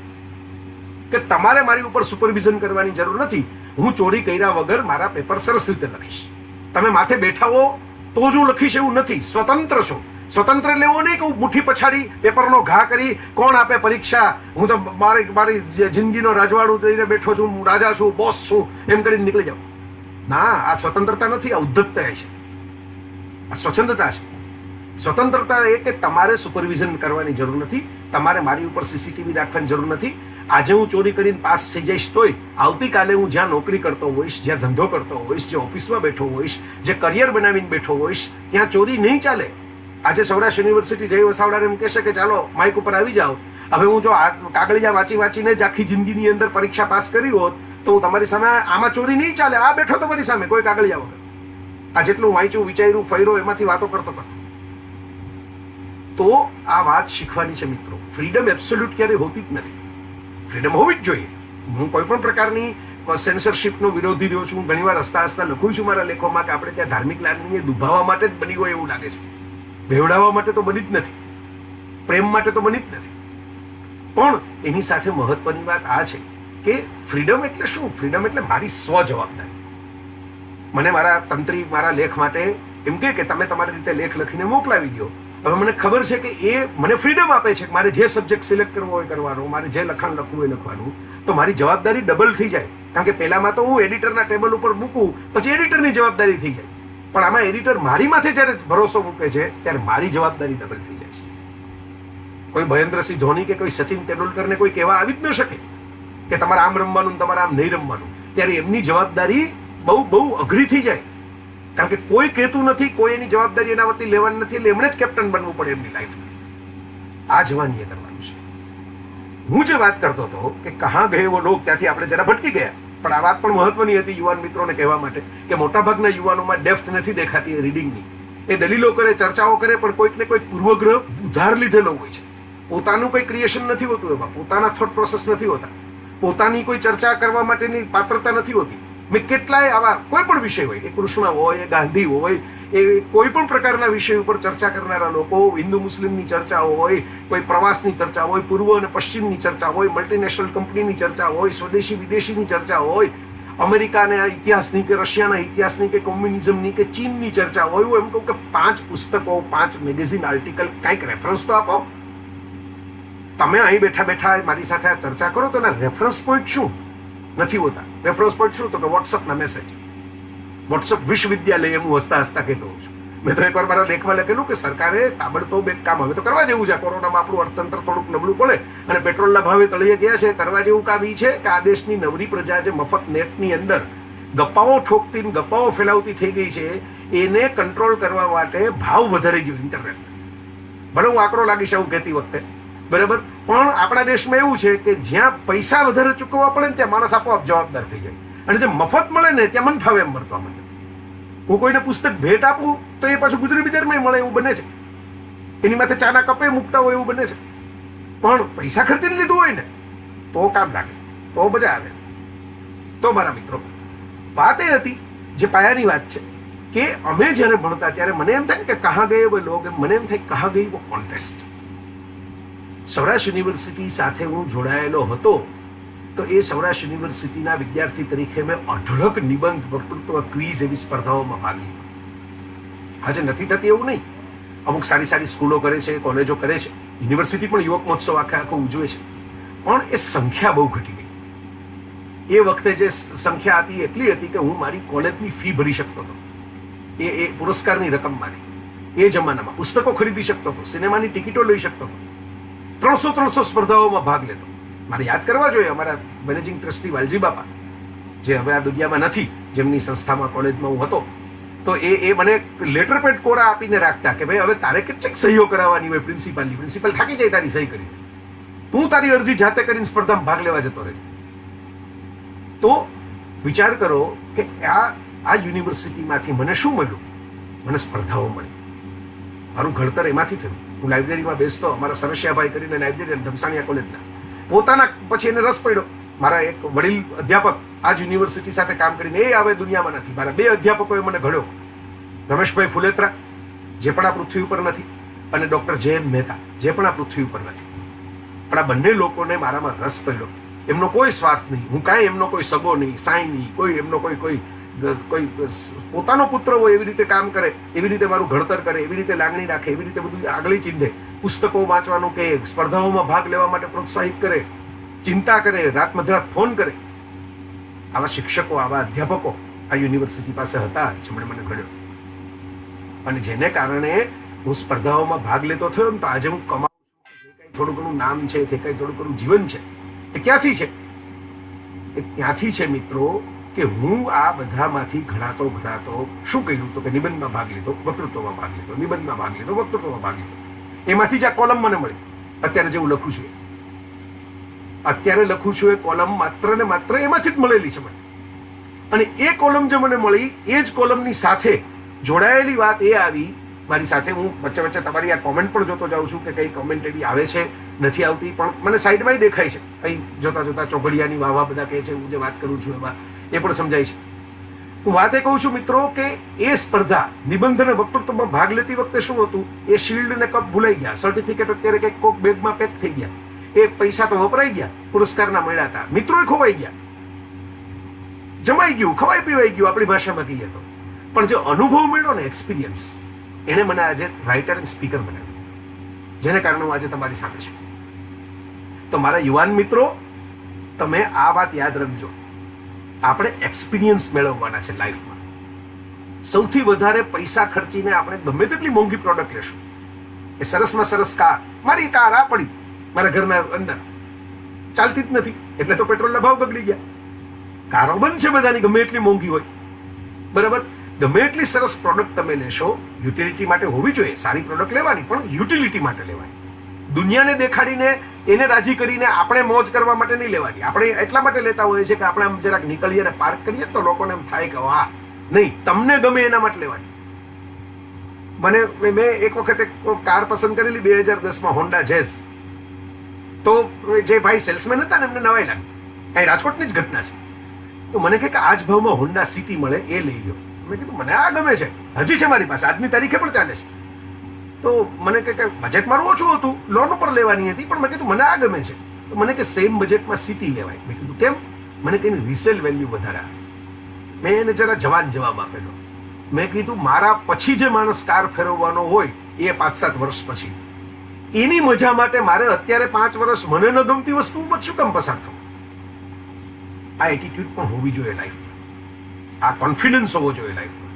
કે તમારે મારી ઉપર સુપરવિઝન કરવાની જરૂર નથી. હું ચોરી કર્યા વગર મારા પેપર સરસ રીતે લખીશ. તમે માથે બેઠા હો તો જ હું લખીશ એવું નથી. સ્વતંત્ર છો. સ્વતંત્ર લેવો નહીં કે હું મુઠ્ઠી પછાડી પેપરનો ઘા કરી કોણ આપે પરીક્ષા, હું તો મારી જિંદગીનો રાજવાડું લઈને બેઠો છું, હું રાજા છું, બોસ છું, એમ કરીને નીકળી જાઉં. ના, આ સ્વતંત્રતા નથી, આ ઉદ્ધતતા છે, આ સ્વચ્છંદતા છે. સ્વતંત્રતા એ કે તમારે સુપરવિઝન કરવાની જરૂર નથી, તમારે મારી ઉપર સીસીટીવી રાખવાની જરૂર નથી. આજે હું ચોરી કરીને પાસ થઈ જઈશ તોય આવતીકાલે હું જ્યાં નોકરી કરતો હોઈશ, જ્યાં ધંધો કરતો હોઈશ, જે ઓફિસમાં બેઠો હોઈશ, જે કરિયર બનાવીને બેઠો હોઈશ, ત્યાં ચોરી નહીં ચાલે. આજે સૌરાષ્ટ્ર યુનિવર્સિટી જય વસાવડા એમ કહેશે કે ચાલો માઇક ઉપર આવી જાઓ. હવે હું જો કાગળિયા વાંચીને જ આખી જિંદગીની અંદર પરીક્ષા પાસ કરી હોત તો હું તમારી સામે આમાં ચોરી નહીં ચાલે. આ બેઠો તમારી સામે કોઈ કાગળિયા વગર, આ જેટલું વાંચ્યું, વિચાર્યું, ફર્યો, એમાંથી વાતો કરતો. તો આ વાત શીખવાની છે મિત્રો. ફ્રીડમ એબ્સોલ્યુટ ક્યારે હોતી જ નથી. ફ્રીડમ હોવી જ જોઈએ. હું કોઈ પણ પ્રકારની સેન્સરશિપનો વિરોધી રહ્યો છું. ઘણીવાર હસતા હસતા લખું છું મારા લેખોમાં કે આપણે ત્યાં ધાર્મિક લાગણીને દુભાવવા માટે જ બની હોય એવું લાગે છે. બેવડાવવા માટે તો બની જ નથી, પ્રેમ માટે તો બની જ નથી. પણ એની સાથે મહત્વની વાત આ છે કે ફ્રીડમ એટલે શું? ફ્રીડમ એટલે મારી સ્વ જવાબદારી. મને મારા તંત્રી મારા લેખ માટે એમ કે તમે તમારી રીતે લેખ લખીને મોકલાવી દો. હવે મને ખબર છે કે એ મને ફ્રીડમ આપે છે કે મારે જે સબ્જેક્ટ સિલેક્ટ કરવો હોય કરવાનો, મારે જે લખાણ લખવું હોય લખવાનું. તો મારી જવાબદારી ડબલ થઈ જાય. કારણ કે પહેલામાં તો હું એડિટરના ટેબલ ઉપર મૂકું, પછી એડિટરની જવાબદારી થઈ જાય. પણ આમાં એડિટર મારી માથે જ્યારે ભરોસો મૂકે છે ત્યારે મારી જવાબદારી ડબલ થઈ જાય છે. કોઈ મહેન્દ્રસિંહ ધોની કે કોઈ સચિન તેંડુલકરને કોઈ કહેવા આવી જ ન શકે કે તમારે આમ રમવાનું, તમારે આમ નહીં રમવાનું. ત્યારે એમની જવાબદારી બહુ અઘરી થઈ જાય. કારણ કે કોઈ કહેતું નથી, કોઈ એની જવાબદારી એના વતી લેવાની નથી, એટલે એમણે જ કેપ્ટન બનવું પડે એમની લાઈફમાં. આ જવાનીએ કરવાનું છે. હું જે વાત કરતો હતો કે કહા ગયે વો લોગ, ત્યાંથી આપણે જરા ભટકી ગયા. પણ આ વાત પણ મહત્વની હતી યુવાન મિત્રોને કહેવા માટે કે મોટાભાગના યુવાનોમાં ડેપ્થ નથી દેખાતી રીડિંગની. એ દલીલો કરે, ચર્ચાઓ કરે, પણ કોઈક ને કોઈક પૂર્વગ્રહ ઉધાર લીધેલો હોય છે. પોતાનું કોઈ ક્રિએશન નથી હોતું એમાં, પોતાના થોટ પ્રોસેસ નથી હોતા, પોતાની કોઈ ચર્ચા કરવા માટેની પાત્રતા નથી હોતી. મેં કેટલાય આવા કોઈ પણ વિષય હોય, એ કૃષ્ણ હોય, એ ગાંધી હોય, એ કોઈ પણ પ્રકારના વિષય ઉપર ચર્ચા કરનારા લોકો, હિન્દુ મુસ્લિમની ચર્ચા હોય, કોઈ પ્રવાસની ચર્ચા હોય, પૂર્વ અને પશ્ચિમની ચર્ચા હોય, મલ્ટીનેશનલ કંપનીની ચર્ચા હોય, સ્વદેશી વિદેશીની ચર્ચા હોય, અમેરિકાના ઇતિહાસની કે રશિયાના ઇતિહાસની કે કોમ્યુનિઝમની કે ચીનની ચર્ચા હોય, હું એમ કહું કે 5 પુસ્તકો, 5 મેગેઝિન આર્ટિકલ, કાંઈક રેફરન્સ તો આપો. તમે અહીં બેઠા બેઠા મારી સાથે આ ચર્ચા કરો તો એના રેફરન્સ પોઈન્ટ શું નથી હોતા? રેફરન્સ પોઈન્ટ શું? તો કે વોટ્સઅપના મેસેજ. વોટ્સઅપ વિશ્વવિદ્યાલય હું હસતા હસતા કહેતો હોઉં છું. મેં તો એકવાર મારા લેખમાં લખેલું કે સરકારે તાબડતોબ એક કામ હવે તો કરવા જેવું છે. કોરોનામાં આપણું અર્થતંત્ર થોડુંક નબળું પડે અને પેટ્રોલના ભાવે તળિયે ગયા છે. કરવા જેવું કામ એ છે કે આ દેશની નવરી પ્રજા જે મફત નેટની અંદર ગપ્પાઓ ઠોકતી ગપ્પાઓ ફેલાવતી થઈ ગઈ છે, એને કંટ્રોલ કરવા માટે ભાવ વધારી ગયો ઇન્ટરનેટ. ભલે હું આંકડો લાગીશ એવું કહેતી વખતે, બરાબર, પણ આપણા દેશમાં એવું છે કે જ્યાં પૈસા વધારે ચૂકવવા પડે ને ત્યાં માણસ આપોઆપ જવાબદાર થઈ જાય, અને જે મફત મળે ને ત્યાં મન ફાવે એમ વર્તવા માંડે. હું કોઈને પુસ્તક ભેટ આપું તો એ પાછું ગુજરી બજારમાં મળે એવું બને છે, એની માથે ચાના કપે મૂકતા હોય એવું બને છે. પણ પૈસા ખર્ચીને લીધું હોય ને તો કામ લાગે, તો મજા આવે. તો મારા મિત્રો, વાત એ હતી જે પાયાની વાત છે કે અમે જ્યારે ભણતા ત્યારે મને એમ થાય કે કહા ગયે વો લોગ, મને એમ થાય કહા ગઈ વો કોન્ટેસ્ટ. સૌરાષ્ટ્ર યુનિવર્સિટી સાથે હું જોડાયેલો હતો તો એ સૌરાષ્ટ્ર યુનિવર્સિટીના વિદ્યાર્થી તરીકે મેં અઢળક નિબંધ, વક્તૃત્વ, ક્વિઝ એવી સ્પર્ધાઓમાં ભાગ લીધો. આજે નથી થતી એવું નહીં, અમુક સારી સારી સ્કૂલો કરે છે, કોલેજો કરે છે, યુનિવર્સિટી પણ યુવક મહોત્સવ આખો ઉજવે છે, પણ એ સંખ્યા બહુ ઘટી ગઈ. એ વખતે જે સંખ્યા હતી એટલી હતી કે હું મારી કોલેજની ફી ભરી શકતો હતો એ પુરસ્કારની રકમમાંથી. એ જમાનામાં પુસ્તકો ખરીદી શકતો હતો, સિનેમાની ટિકિટો લઈ શકતો હતો, 300 સ્પર્ધાઓમાં ભાગ લેતો. મારે યાદ કરવા જોઈએ અમારા મેનેજિંગ ટ્રસ્ટી વાલજી બાપા, જે હવે આ દુનિયામાં નથી, જેમની સંસ્થામાં કોલેજમાં હું હતો, તો એ મને લેટર પેડ કોરા આપીને રાખતા કે ભાઈ હવે તારે કેટલીક સહીઓ કરાવવાની હોય પ્રિન્સિપાલની. પ્રિન્સિપલ થાકી જાય તારી સહી કરી, તું તારી અરજી જાતે કરીને સ્પર્ધામાં ભાગ લેવા જતો રહે. તો વિચાર કરો કે આ યુનિવર્સિટીમાંથી મને શું મળ્યું? મને સ્પર્ધાઓ મળી, મારું ઘડતર એમાંથી થયું. હું લાઇબ્રેરીમાં બેસતો, અમારા સરસિયાભાઈ કરીને લાઇબ્રેરિયન ધમસાણિયા કોલેજના, પોતાના પછી એને રસ પડ્યો. મારા એક વડીલ અધ્યાપક આ જ યુનિવર્સિટી સાથે કામ કરીને, એ હવે દુનિયામાં નથી, મારા 2 અધ્યાપકોએ મને ઘડ્યો, રમેશભાઈ ફુલેત્રા, જે પણ આ પૃથ્વી ઉપર નથી, અને ડૉક્ટર જે.એમ. મહેતા, જે પણ આ પૃથ્વી ઉપર નથી. પણ આ બંને લોકોને મારામાં રસ પડ્યો. એમનો કોઈ સ્વાર્થ નહીં, હું કાંઈ એમનો કોઈ સગો નહીં, સાંઈ નહીં, કોઈ એમનો કોઈ પોતાનો પુત્ર હોય એવી રીતે કામ કરે, એવી રીતે મારું ઘડતર કરે, એવી રીતે લાગણી રાખે, એવી રીતે બધું આગળ ચીંધે, પુસ્તકો વાંચવાનું કે સ્પર્ધાઓમાં ભાગ લેવા માટે પ્રોત્સાહિત કરે, ચિંતા કરે, રાત મધરાત ફોન કરે. આવા શિક્ષકો, આવા અધ્યાપકો આ યુનિવર્સિટી પાસે હતા, જેમણે મને ઘડ્યો, અને જેને કારણે હું સ્પર્ધાઓમાં ભાગ લેતો થયો ને તો આજે હું કમાઉં છું. જે કંઈ થોડું ઘણું નામ છે, જે કંઈ થોડું ઘણું જીવન છે, એ ક્યાંથી છે? એ ત્યાંથી છે મિત્રો કે હું આ બધામાંથી ઘડાતો શું કહ્યું તો કે નિબંધમાં ભાગ લીધો, વક્તૃત્વમાં ભાગ લીધો, નિબંધમાં ભાગ લીધો, વક્તૃત્વમાં ભાગ લીધો. એમાંથી જ આ કોલમ મને મળી. અત્યારે જે હું લખું છું, અત્યારે લખું છું એ કોલમ માત્ર ને માત્ર એમાંથી જ મળેલી છે મને. અને એ કોલમ જે મને મળી, એ જ કોલમની સાથે જોડાયેલી વાત એ આવી મારી સાથે. હું વચ્ચે વચ્ચે તમારી આ કોમેન્ટ પણ જોતો જાઉં છું કે કઈ કોમેન્ટ એવી આવે છે, નથી આવતી, પણ મને સાઈડમાં દેખાય છે. અહીં જોતા જોતા ચોઘડિયાની વાવા બધા કહે છે, હું જે વાત કરું છું એમાં એ પણ સમજાય છે. હું વાત એ કહું છું મિત્રો કે એ સ્પર્ધા નિબંધ અને વક્તૃત્વમાં ભાગ લેતી વખતે શું હતું, એ શિલ્ડ ને કપ ભૂલાઈ ગયા, સર્ટિફિકેટ અત્યારે કંઈક કોક બેગમાં પેક થઈ ગયા, એ પૈસા તો વપરાઈ ગયા, પુરસ્કારના મળ્યા હતા, મિત્રોય ખોવાઈ ગયા, જમાઈ ગયું, ખવાઈ પીવાઈ ગયું, આપણી ભાષામાં કહીએ તો. પણ જે અનુભવ મળ્યો ને, એક્સપિરિયન્સ, એને મને આજે રાઇટર એન્ડ સ્પીકર બનાવ્યો, જેને કારણે હું આજે તમારી સામે છું. તો મારા યુવાન મિત્રો, તમે આ વાત યાદ રાખજો, આપણે એક્સપિરિયન્સ મેળવવાના છે લાઈફમાં. સૌથી વધારે પૈસા ખર્ચીને આપણે ગમે તેટલી મોંઘી પ્રોડક્ટ લેશું, એ સરસમાં સરસ કાર, મારી કાર આ પડી મારા ઘરના અંદર, ચાલતી જ નથી, એટલે તો પેટ્રોલના ભાવ બગડી ગયા. કારો બંધ છે બધાની, ગમે એટલી મોંઘી હોય, બરાબર. ગમે એટલી સરસ પ્રોડક્ટ તમે લેશો, યુટિલિટી માટે હોવી જોઈએ, સારી પ્રોડક્ટ લેવાની, પણ યુટિલિટી માટે લેવાની. દુનિયાને દેખાડીને, એને રાજી કરીને આપણે મોજ કરવા માટે નહીં લેવાની. આપણે એટલા માટે લેતા હોઈએ છીએ કે આપણે આમ જરાક નીકળીએ અને પાર્ક કરીએ તો લોકોને એમ થાય કે વાહ, નહીં, તમને ગમે એના માટે લેવાની. મેં એક વખત એક કાર પસંદ કરેલી 2010માં, હોન્ડા જેઝ. તો જે ભાઈ સેલ્સમેન હતા ને, એમને નવાઈ લાગી, કાંઈ રાજકોટની જ ઘટના છે. તો મને કહે કે આ જ ભાવમાં હોન્ડા સિટી મળે એ લઈ લો. મેં કીધું મને આ ગમે છે, હજી છે મારી પાસે, આજની તારીખે પણ ચાલે છે. તો મને કહે કે બજેટ મારું ઓછું હતું, લોન ઉપર લેવાની હતી, પણ મેં કીધું મને આ ગમે છે. તો મને કે સેમ બજેટમાં સિટી લેવાય. મેં કીધું કેમ? મને કહીને રિસેલ વેલ્યુ વધારે આવે. મેં એને જરા જવાબ આપેલો. મેં કીધું મારા પછી જે માણસ કાર ફેરવવાનો હોય એ 5-7 વર્ષ પછી, એની મજા માટે મારે અત્યારે 5 વર્ષ મને ન ગમતી વસ્તુ ઉપર શું કામ પસાર થવું? આ એટીટ્યુડ પણ હોવી જોઈએ લાઈફમાં, આ કોન્ફિડન્સ હોવો જોઈએ લાઈફમાં,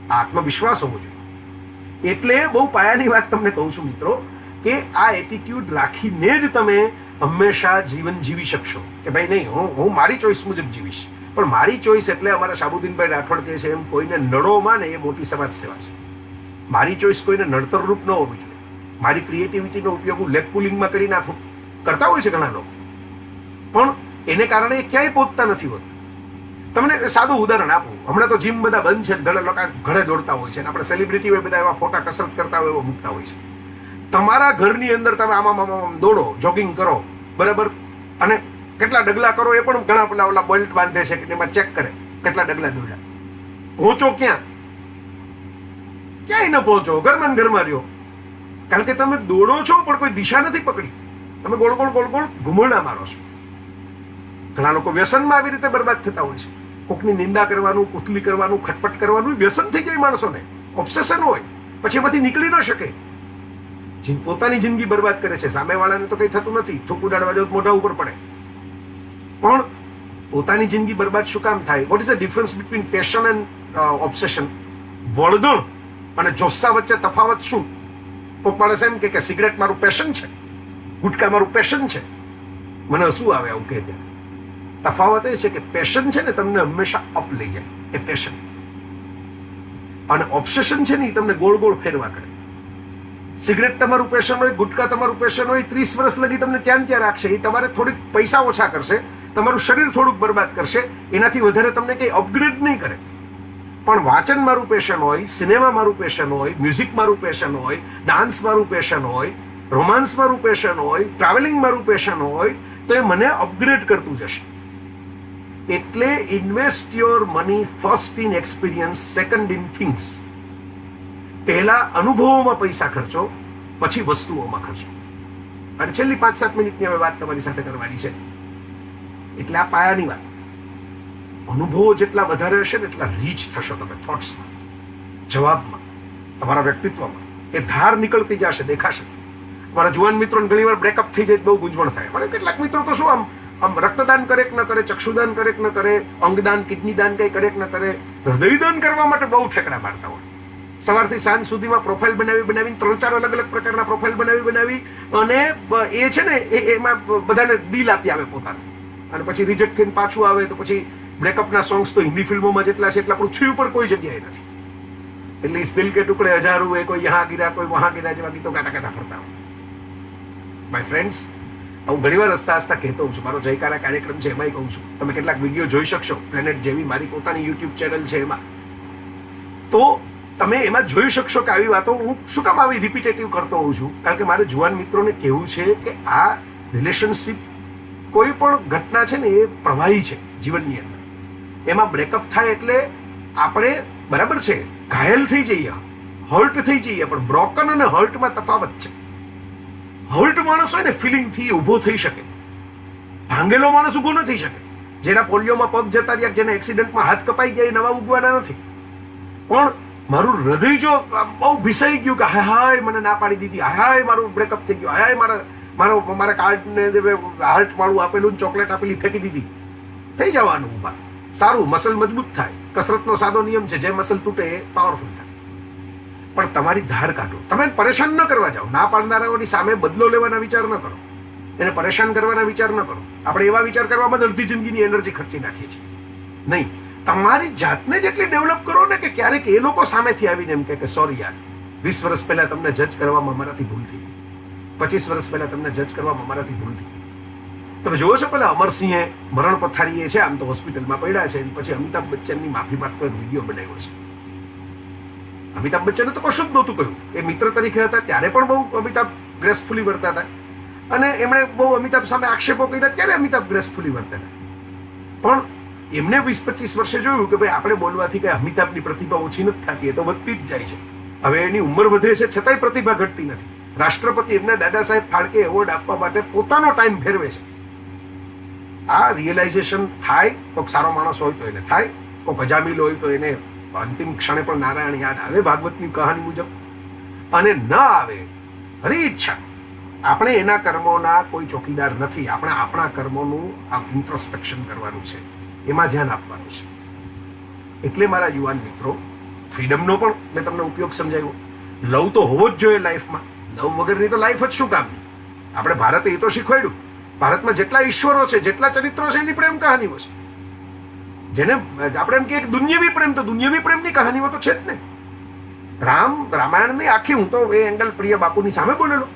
આ આત્મવિશ્વાસ હોવો જોઈએ. એટલે બહુ પાયાની વાત તમને કહું છું મિત્રો, કે આ એટીટ્યુડ રાખીને જ તમે હંમેશા જીવન જીવી શકશો. કે ભાઈ નહીં, હું મારી ચોઈસ મુજબ જીવીશ. પણ મારી ચોઈસ એટલે અમારા શાબુદ્દીનભાઈ રાઠોડ કહે છે એમ કોઈને નડોમાં ને એ મોટી સમાજ સેવા છે. મારી ચોઈસ કોઈને નડતર રૂપ ન હોવી જોઈએ. મારી ક્રિએટિવિટીનો ઉપયોગ હું લેગ પુલિંગમાં કરી નાખું, કરતા હોય છે ઘણા લોકો, પણ એને કારણે એ ક્યાંય પહોંચતા નથી હોતા. તમને સાદું ઉદાહરણ આપું. હમણાં તો જીમ બધા બંધ છે, ઘણા લોકો ઘરે દોડતા હોય છે, આપણે સેલિબ્રિટી હોય બધા એવા ફોટા કસરત કરતા હોય એવા મૂકતા હોય છે. તમારા ઘરની અંદર તમે આમાં દોડો, જોગિંગ કરો, બરાબર, અને કેટલા ડગલા કરો એ પણ ઘણા પેલા ઓલા બોલ્ટ બાંધે છે કે એમાં ચેક કરે કેટલા ડગલા દોડ્યા. પહોંચો ક્યાં? ક્યાંય ન પહોંચો, ઘરમાં ને ઘરમાં રહ્યો. કારણ કે તમે દોડો છો પણ કોઈ દિશા નથી પકડી, તમે ગોળ ગોળ ગોળ ગોળ ઘુમરડા મારો છો. ઘણા લોકો વ્યસનમાં આવી રીતે બરબાદ થતા હોય છે. કોકની નિંદા કરવાનું, કુથલી કરવાનું, ખટપટ કરવાનું વ્યસન થઈ જાય માણસોને, ઓબ્સેશન હોય, પછી એમાંથી નીકળી ન શકે, પોતાની જિંદગી બરબાદ કરે છે. સામેવાળાને તો કંઈ થતું નથી, થૂક ઉડાડવા જાવ મોઢા ઉપર પડે, પણ પોતાની જિંદગી બરબાદ શું કામ થાય? What is the difference between passion and obsession? વળગણ અને જોસ્સા વચ્ચે તફાવત શું? કોક માણસ એમ કે સિગરેટ મારું પેશન છે, ગુટકા મારું પેશન છે. મને હસવું આવે આવું કહે ત્યારે. તફાવત એ છે કે પેશન છે ને તમને હંમેશા અપ લઈ જાય, એ પેશન, અને ઓબ્સેશન છે ને એ તમને ગોળ ગોળ ફેરવા કરે. સિગરેટ તમારું પેશન હોય, ગુટકા તમારું પેશન હોય, 30 વર્ષ લગી તમને ત્યાં રાખશે. એ તમારે થોડીક પૈસા ઓછા કરશે, તમારું શરીર થોડુંક બરબાદ કરશે, એનાથી વધારે તમને કંઈ અપગ્રેડ નહીં કરે. પણ વાંચન મારું પેશન હોય, સિનેમા મારું પેશન હોય, મ્યુઝિક મારું પેશન હોય, ડાન્સ મારું પેશન હોય, રોમાન્સ મારું પેશન હોય, ટ્રાવેલિંગ મારું પેશન હોય, તો એ મને અપગ્રેડ કરતું જશે. એટલે invest your money first in experience, second in things. પહેલા અનુભવોમાં પૈસા ખર્ચો, પછી વસ્તુઓમાં ખર્ચો. અને છેલ્લી 5-7 મિનિટની હવે વાત તમારી સાથે કરવાની છે. એટલે આ પાયાની વાત. અનુભવો જેટલા વધારે હશે ને એટલા રીચ થશો તમે થોટ્સમાં, જવાબમાં, તમારા વ્યક્તિત્વમાં. એ ધાર નીકળતી જશે, દેખાશે. મારા જુવાન મિત્રોને ઘણી વાર બ્રેકઅપ થઈ જાય બહુ ગુંજવણ થાય. મને કેટલાક મિત્રો તો શું આમ રક્તદાન કરે કે ન કરે, ચક્ષુદાન કરે કે ન કરે, અંગદાન, કિડની દાન કઈ કરે કે ન કરે, હૃદયદાન કરવા માટે બહુ ઠેકડા મારતા હોય. સવારથી સાંજ સુધીમાં પ્રોફાઇલ બનાવીને 3-4 અલગ પ્રકારના પ્રોફાઇલ બનાવી અને એ છે ને એમાં બધાને દિલ આપી આવે પોતાનું, અને પછી રિજેક્ટ થઈને પાછું આવે. તો પછી બ્રેકઅપના સોંગ્સ તો હિન્દી ફિલ્મોમાં જેટલા છે એટલા પૃથ્વી ઉપર કોઈ જગ્યાએ નથી. એટલે ઇસ દિલ કે ટુકડે હજારો હોય, કોઈ યહાં ગિરા કોઈ વહાં ગિરા જેવા ગીતો ગાતા ફરતા હોય. માય ફ્રેન્ડ્સ, હું ઘણી વાર હસતા કહેતો હોઉં છું, મારો જયકારા કાર્યક્રમ છે એમાંય કહું છું, તમે કેટલાક વિડીયો જોઈ શકશો, પ્લેનેટ જેવી મારી પોતાની યુટ્યુબ ચેનલ છે એમાં, તો તમે એમાં જોઈ શકશો કે આવી વાતો હું શું કામ આવી રિપીટેટિવ કરતો હોઉં છું. કારણ કે મારે જુવાન મિત્રોને કહેવું છે કે આ રિલેશનશિપ, કોઈ પણ ઘટના છે ને એ પ્રવાહી છે જીવનની અંદર. એમાં બ્રેકઅપ થાય એટલે આપણે બરાબર છે ઘાયલ થઈ જઈએ, હર્ટ થઈ જઈએ, પણ બ્રોકન અને હર્ટમાં તફાવત છે. હર્ટ માણસ હોય ને ફિલિંગથી ઊભો થઈ શકે, ભાંગેલો માણસ ઊભો ન થઈ શકે. જેના પોલિયોમાં પગ જતા રહ્યા, જેના એક્સિડન્ટમાં હાથ કપાઈ ગયા, નવા ઉગવાના નથી. પણ મારું હૃદય જો બહુ ભીસાઈ ગયું કે હાય મને ના પાડી દીધી, હાય મારું બ્રેકઅપ થઈ ગયું, હાય મારા કાર્ડને હાર્ટ વાળું આપેલું ચોકલેટ આપેલી ફેંકી દીધી, થઈ જવાનું ઊભા. સારું, મસલ મજબૂત થાય. કસરતનો સાદો નિયમ છે, જે મસલ તૂટે એ પાવરફુલ થાય. પણ તમારી ધાર કાઢો, તમે પરેશાન ન કરવા જાઓ. ના પાડનારાઓની સામે બદલો લેવાના વિચાર ન કરો, એને પરેશાન કરવાના વિચાર ન કરો. આપણે એવા વિચાર કરવામાં અડધી જિંદગીની એનર્જી ખર્ચી નાખીએ છીએ. નહીં, તમારી જાતને જેટલી ડેવલપ કરો ને કે ક્યારેક એ લોકો સામેથી આવીને એમ કે સોરી યાર, 20 વર્ષ પહેલા તમને જજ કરવામાં મારાથી ભૂલ થઈ, 25 વર્ષ પહેલા તમને જજ કરવામાં મારાથી ભૂલ થઈ. તમે જોવો છો પેલા અમરસિંહે મરણ પથારીએ છે, આમ તો હોસ્પિટલમાં પડ્યા છે, પછી અમિતાભ બચ્ચનની માફી માંગતો એક વિડીયો બનાવ્યો છે. અમિતાભ બચ્ચને તો કશું જ નહોતું કહ્યું, એ મિત્ર તરીકે હતા ત્યારે પણ બહુ અમિતાભ ગ્રેસફુલી વર્તા હતા, અને એમણે બહુ અમિતાભ સામે આક્ષેપો કર્યા ત્યારે અમિતાભ ગ્રેસફુલી વર્તા હતા. પણ એમને 20-25 વર્ષે જોયું કે ભાઈ આપણે બોલવાથી કે અમિતાભની પ્રતિભા ઓછી નથી થતી, એ તો વધતી જ જાય છે. હવે એની ઉંમર વધે છે છતાંય પ્રતિભા ઘટતી નથી. રાષ્ટ્રપતિ એમને દાદા સાહેબ ફાળકે એવોર્ડ આપવા માટે પોતાનો ટાઈમ ફેરવે છે. આ રિયલાઇઝેશન થાય, કોઈક સારો માણસ હોય તો એને થાય, કોઈક અજામિલ હોય તો એને અંતિમ ક્ષણે પણ નારાયણ યાદ આવે ભાગવતની કહાની મુજબ, અને ન આવે હરી ઈચ્છા. આપણે એના કર્મોના કોઈ ચોકીદાર નથી. આપણે આપણા કર્મોનું આ ઇન્ટ્રોસ્પેક્શન કરવાનું છે, એમાં ધ્યાન આપવાનું છે. એટલે મારા યુવાન મિત્રો, ફ્રીડમનો પણ મેં તમને ઉપયોગ સમજાવ્યો. લવ તો હોવો જ જોઈએ લાઈફમાં. લવ વગરની તો લાઈફ જ શું કામની? આપણે ભારતે એ તો શીખવાડ્યું. ભારતમાં જેટલા ઈશ્વરો છે, જેટલા ચરિત્રો છે, એની પ્રેમ કહાનીઓ છે. જેને આપણે એમ કહીએ દુન્યવી પ્રેમ, તો દુન્યવી પ્રેમની કહાનીઓ તો છે જ ને. રામાયણની આખી, હું તો એ એંગલ પ્રિય બાપુની સામે બોલેલો